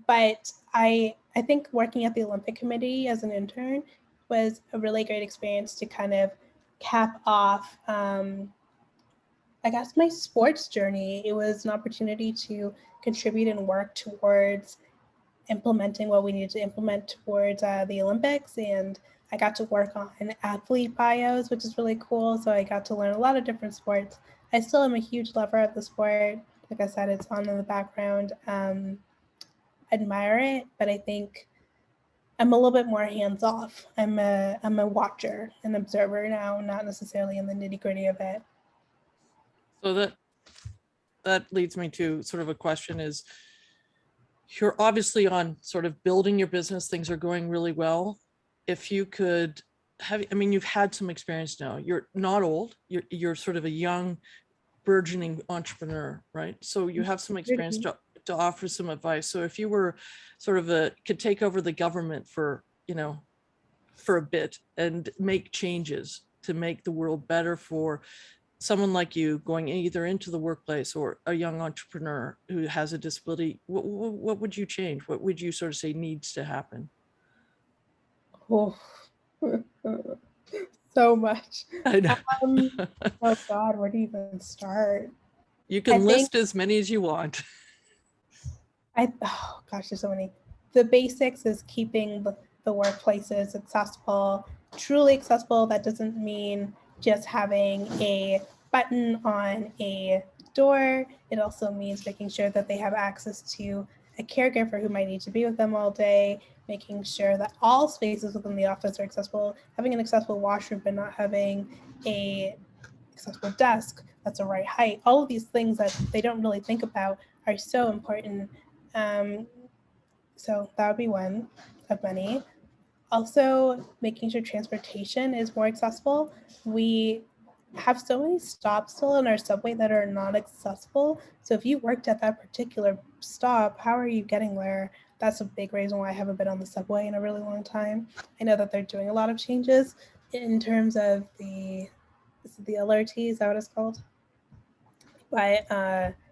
But I think working at the Olympic Committee as an intern was a really great experience to kind of cap off, I guess, my sports journey. It was an opportunity to contribute and work towards implementing what we needed to implement towards the Olympics. And I got to work on athlete bios, which is really cool. So I got to learn a lot of different sports. I still am a huge lover of the sport. Like I said, it's on in the background. Admire it, but I think I'm a little bit more hands off. I'm a watcher, an observer now, not necessarily in the nitty gritty of it. So that leads me to sort of a question is, you're obviously on sort of building your business, things are going really well. If you could have, I mean, you've had some experience now, you're not old, you're sort of a young burgeoning entrepreneur, right? So you have some experience to offer some advice. So if you were sort of could take over the government for a bit and make changes to make the world better for someone like you going either into the workplace or a young entrepreneur who has a disability, what would you change? What would you sort of say needs to happen? Oh, so much. I know. Oh God, where do you even start? You can list as many as you want. Oh gosh, there's so many. The basics is keeping the workplaces accessible, truly accessible. That doesn't mean just having a button on a door. It also means making sure that they have access to a caregiver who might need to be with them all day, making sure that all spaces within the office are accessible, having an accessible washroom, but not having a accessible desk that's the right height. All of these things that they don't really think about are so important. So that would be one of many. Also, making sure transportation is more accessible. We have so many stops still in our subway that are not accessible. So if you worked at that particular stop, how are you getting there? That's a big reason why I haven't been on the subway in a really long time. I know that they're doing a lot of changes in terms of the LRT, is that what it's called? But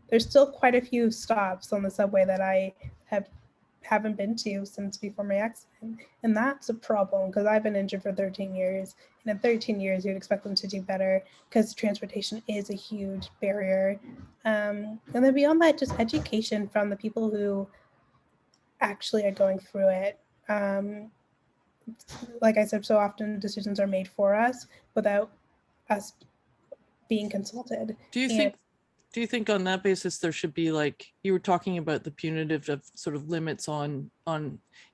there's still quite a few stops on the subway that I haven't been to since before my accident. And that's a problem because I've been injured for 13 years. And in 13 years, you'd expect them to do better because transportation is a huge barrier. And then beyond that, just education from the people who actually are going through it. Like I said, so often decisions are made for us without us being consulted. Do you think on that basis there should be, like you were talking about the punitive of sort of limits on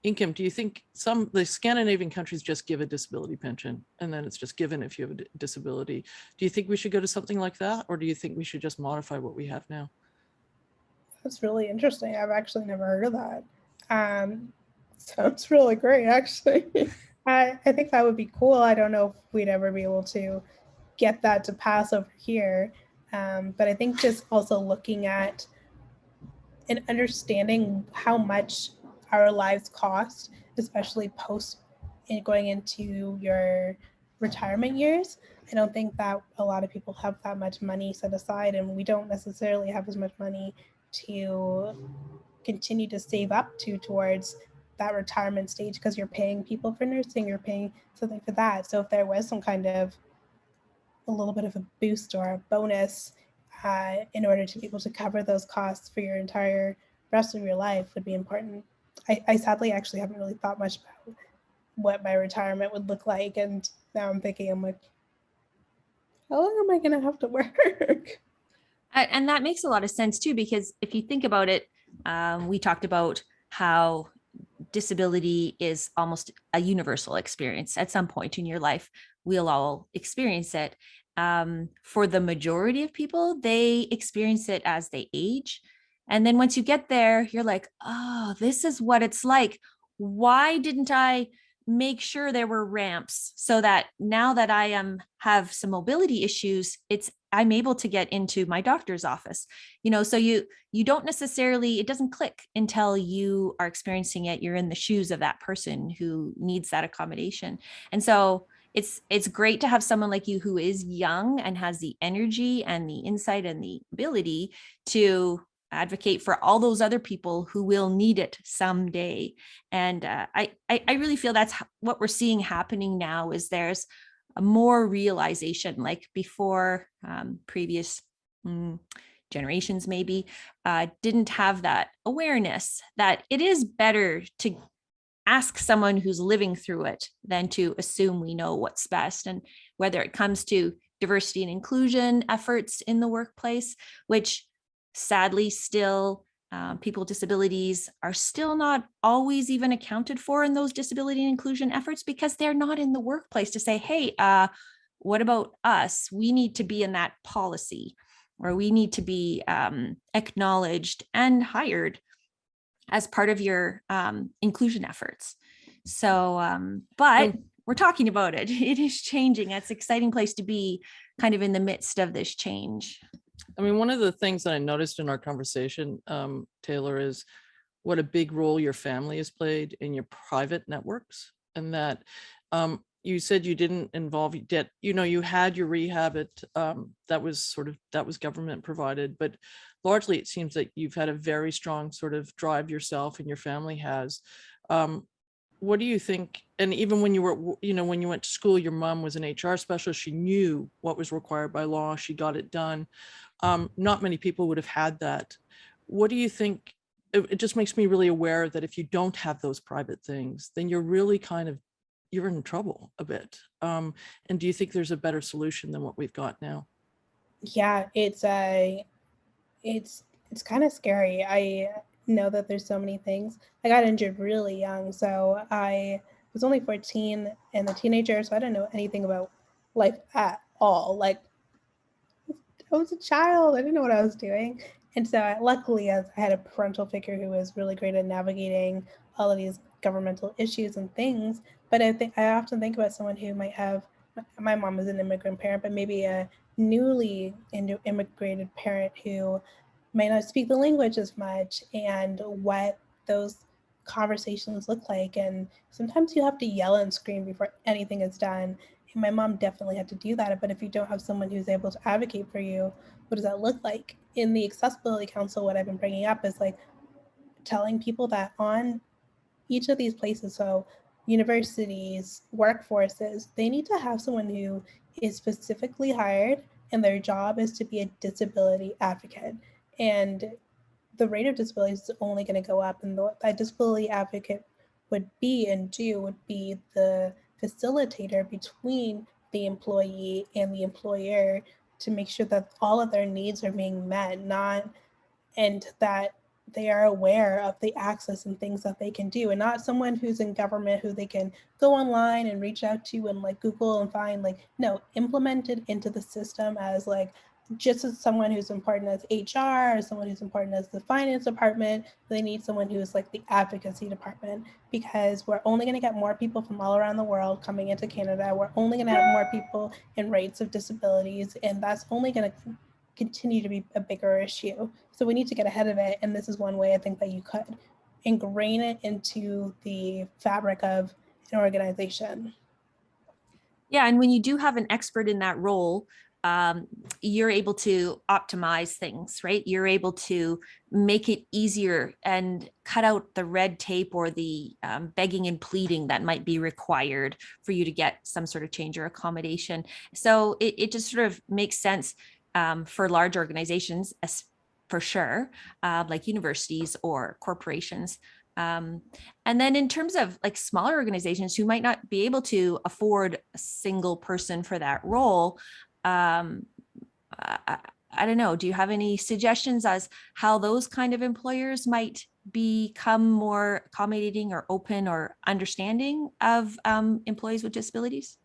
income? Do you think the Scandinavian countries just give a disability pension and then it's just given if you have a disability? Do you think we should go to something like that, or do you think we should just modify what we have now? That's really interesting. I've actually never heard of that. Sounds really great, actually. I think that would be cool. I don't know if we'd ever be able to get that to pass over here. But I think just also looking at and understanding how much our lives cost, especially post going into your retirement years. I don't think that a lot of people have that much money set aside, and we don't necessarily have as much money to continue to save up towards that retirement stage, because you're paying people for nursing, you're paying something for that. So if there was some kind of a little bit of a boost or a bonus in order to be able to cover those costs for your entire rest of your life would be important. I sadly actually haven't really thought much about what my retirement would look like. And now I'm thinking, I'm like, how long am I going to have to work? And that makes a lot of sense too, because if you think about it, we talked about how disability is almost a universal experience. At some point in your life, we'll all experience it. For the majority of people, they experience it as they age. And then once you get there, you're like, oh, this is what it's like. Why didn't I make sure there were ramps so that now that I have some mobility issues, I'm able to get into my doctor's office, so you don't necessarily, it doesn't click until you are experiencing it. You're in the shoes of that person who needs that accommodation. And so it's great to have someone like you who is young and has the energy and the insight and the ability to advocate for all those other people who will need it someday. And I really feel that's what we're seeing happening now, is there's a more realization. Like before, previous generations maybe didn't have that awareness that it is better to ask someone who's living through it than to assume we know what's best. And whether it comes to diversity and inclusion efforts in the workplace, which sadly still people with disabilities are still not always even accounted for in those disability and inclusion efforts, because they're not in the workplace to say, hey, what about us? We need to be in that policy, or we need to be acknowledged and hired as part of your inclusion efforts. So, but we're talking about it. It is changing. It's an exciting place to be, kind of in the midst of this change. I mean, one of the things that I noticed in our conversation, Taylor, is what a big role your family has played in your private networks. And that you said you didn't involve debt, you had your rehab that was government provided, but largely it seems that you've had a very strong sort of drive yourself, and your family has. What do you think? And even when you were, when you went to school, your mom was an HR specialist. She knew what was required by law. She got it done. Not many people would have had that. What do you think? It just makes me really aware that if you don't have those private things, then you're really you're in trouble a bit. And do you think there's a better solution than what we've got now? Yeah, it's kind of scary. I know that there's so many things. I got injured really young, so I was only 14 and a teenager, so I didn't know anything about life at all. Like, I was a child. I didn't know what I was doing. And so luckily, I had a parental figure who was really great at navigating all of these governmental issues and things. But I often think about someone who might have, my mom is an immigrant parent, but maybe a newly immigrated parent who may not speak the language as much, and what those conversations look like. And sometimes you have to yell and scream before anything is done. And my mom definitely had to do that. But if you don't have someone who's able to advocate for you, what does that look like? In the Accessibility Council, what I've been bringing up is like telling people that on each of these places, so universities, workforces, they need to have someone who is specifically hired, and their job is to be a disability advocate. And the rate of disability is only going to go up, and what that disability advocate would be the facilitator between the employee and the employer to make sure that all of their needs are being met, and that they are aware of the access and things that they can do, and not someone who's in government who they can go online and reach out to and like Google and find. Like, no, implemented into the system as like just as someone who's important as HR, or someone who's important as the finance department. They need someone who's like the advocacy department, because we're only going to get more people from all around the world coming into Canada. We're only going to have more people in rates of disabilities, and that's only going to continue to be a bigger issue. So we need to get ahead of it. And this is one way I think that you could ingrain it into the fabric of an organization. Yeah, and when you do have an expert in that role, you're able to optimize things, right? You're able to make it easier and cut out the red tape or the begging and pleading that might be required for you to get some sort of change or accommodation. So it just sort of makes sense for large organizations, for sure, like universities or corporations. And then in terms of like smaller organizations who might not be able to afford a single person for that role, I don't know, do you have any suggestions as how those kind of employers might become more accommodating or open or understanding of employees with disabilities?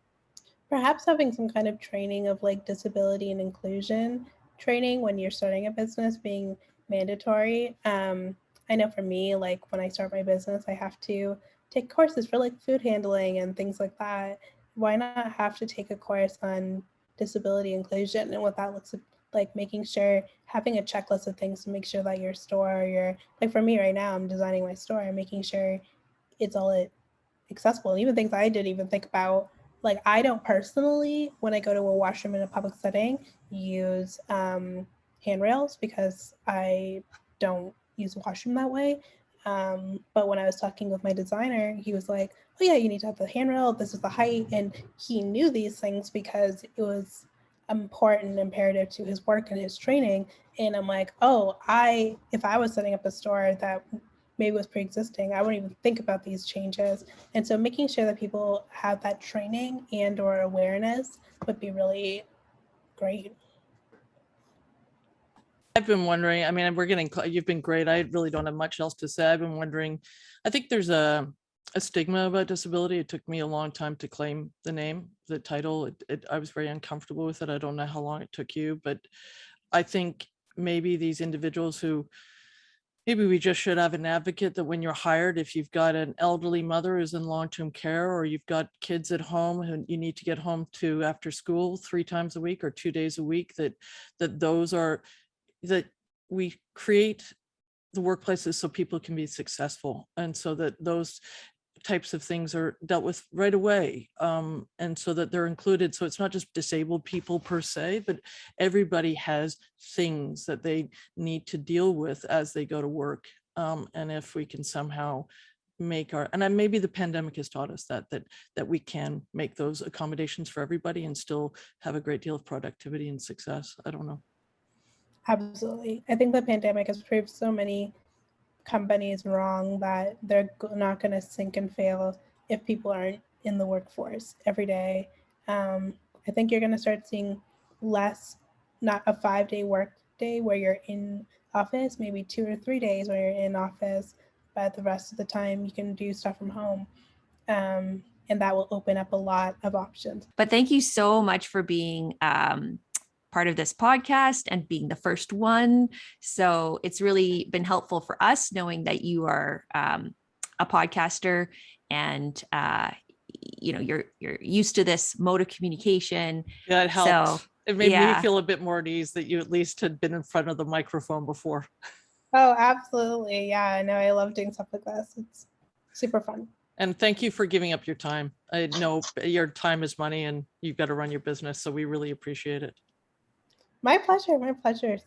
Perhaps having some kind of training of like disability and inclusion training when you're starting a business being mandatory. I know for me, like when I start my business, I have to take courses for like food handling and things like that. Why not have to take a course on disability inclusion and what that looks like, making sure having a checklist of things to make sure that your store, your, like for me right now, I'm designing my store and making sure it's all accessible. And even things I didn't even think about, like I don't personally, when I go to a washroom in a public setting, use handrails because I don't use the washroom that way. But when I was talking with my designer, he was like, oh yeah, you need to have the handrail, this is the height. And he knew these things because it was important, imperative to his work and his training. And I'm like, oh, if I was setting up a store that maybe was pre-existing, I wouldn't even think about these changes. And so making sure that people have that training and or awareness would be really great. I've been wondering, I mean, you've been great. I really don't have much else to say. I've been wondering, I think there's a stigma about disability. It took me a long time to claim the name, the title. I was very uncomfortable with it. I don't know how long it took you, but I think maybe these individuals who, maybe we just should have an advocate that when you're hired, if you've got an elderly mother who's in long-term care, or you've got kids at home who you need to get home to after school 3 times a week or 2 days a week, that we create the workplaces so people can be successful, and so that those types of things are dealt with right away, and so that they're included. So it's not just disabled people per se, but everybody has things that they need to deal with as they go to work. And if we can somehow make and maybe the pandemic has taught us that we can make those accommodations for everybody and still have a great deal of productivity and success. I don't know. Absolutely. I think the pandemic has proved so many companies wrong that they're not going to sink and fail if people aren't in the workforce every day. I think you're going to start seeing less, not a 5-day work day where you're in office, maybe 2 or 3 days where you're in office, but the rest of the time you can do stuff from home. And that will open up a lot of options. But thank you so much for being part of this podcast and being the first one. So it's really been helpful for us knowing that you are a podcaster and you're used to this mode of communication. Yeah, it helped. So, it made me feel a bit more at ease that you at least had been in front of the microphone before. Oh, absolutely. Yeah, I know. I love doing stuff like this. It's super fun. And thank you for giving up your time. I know your time is money and you've got to run your business, so we really appreciate it. My pleasure. My pleasure.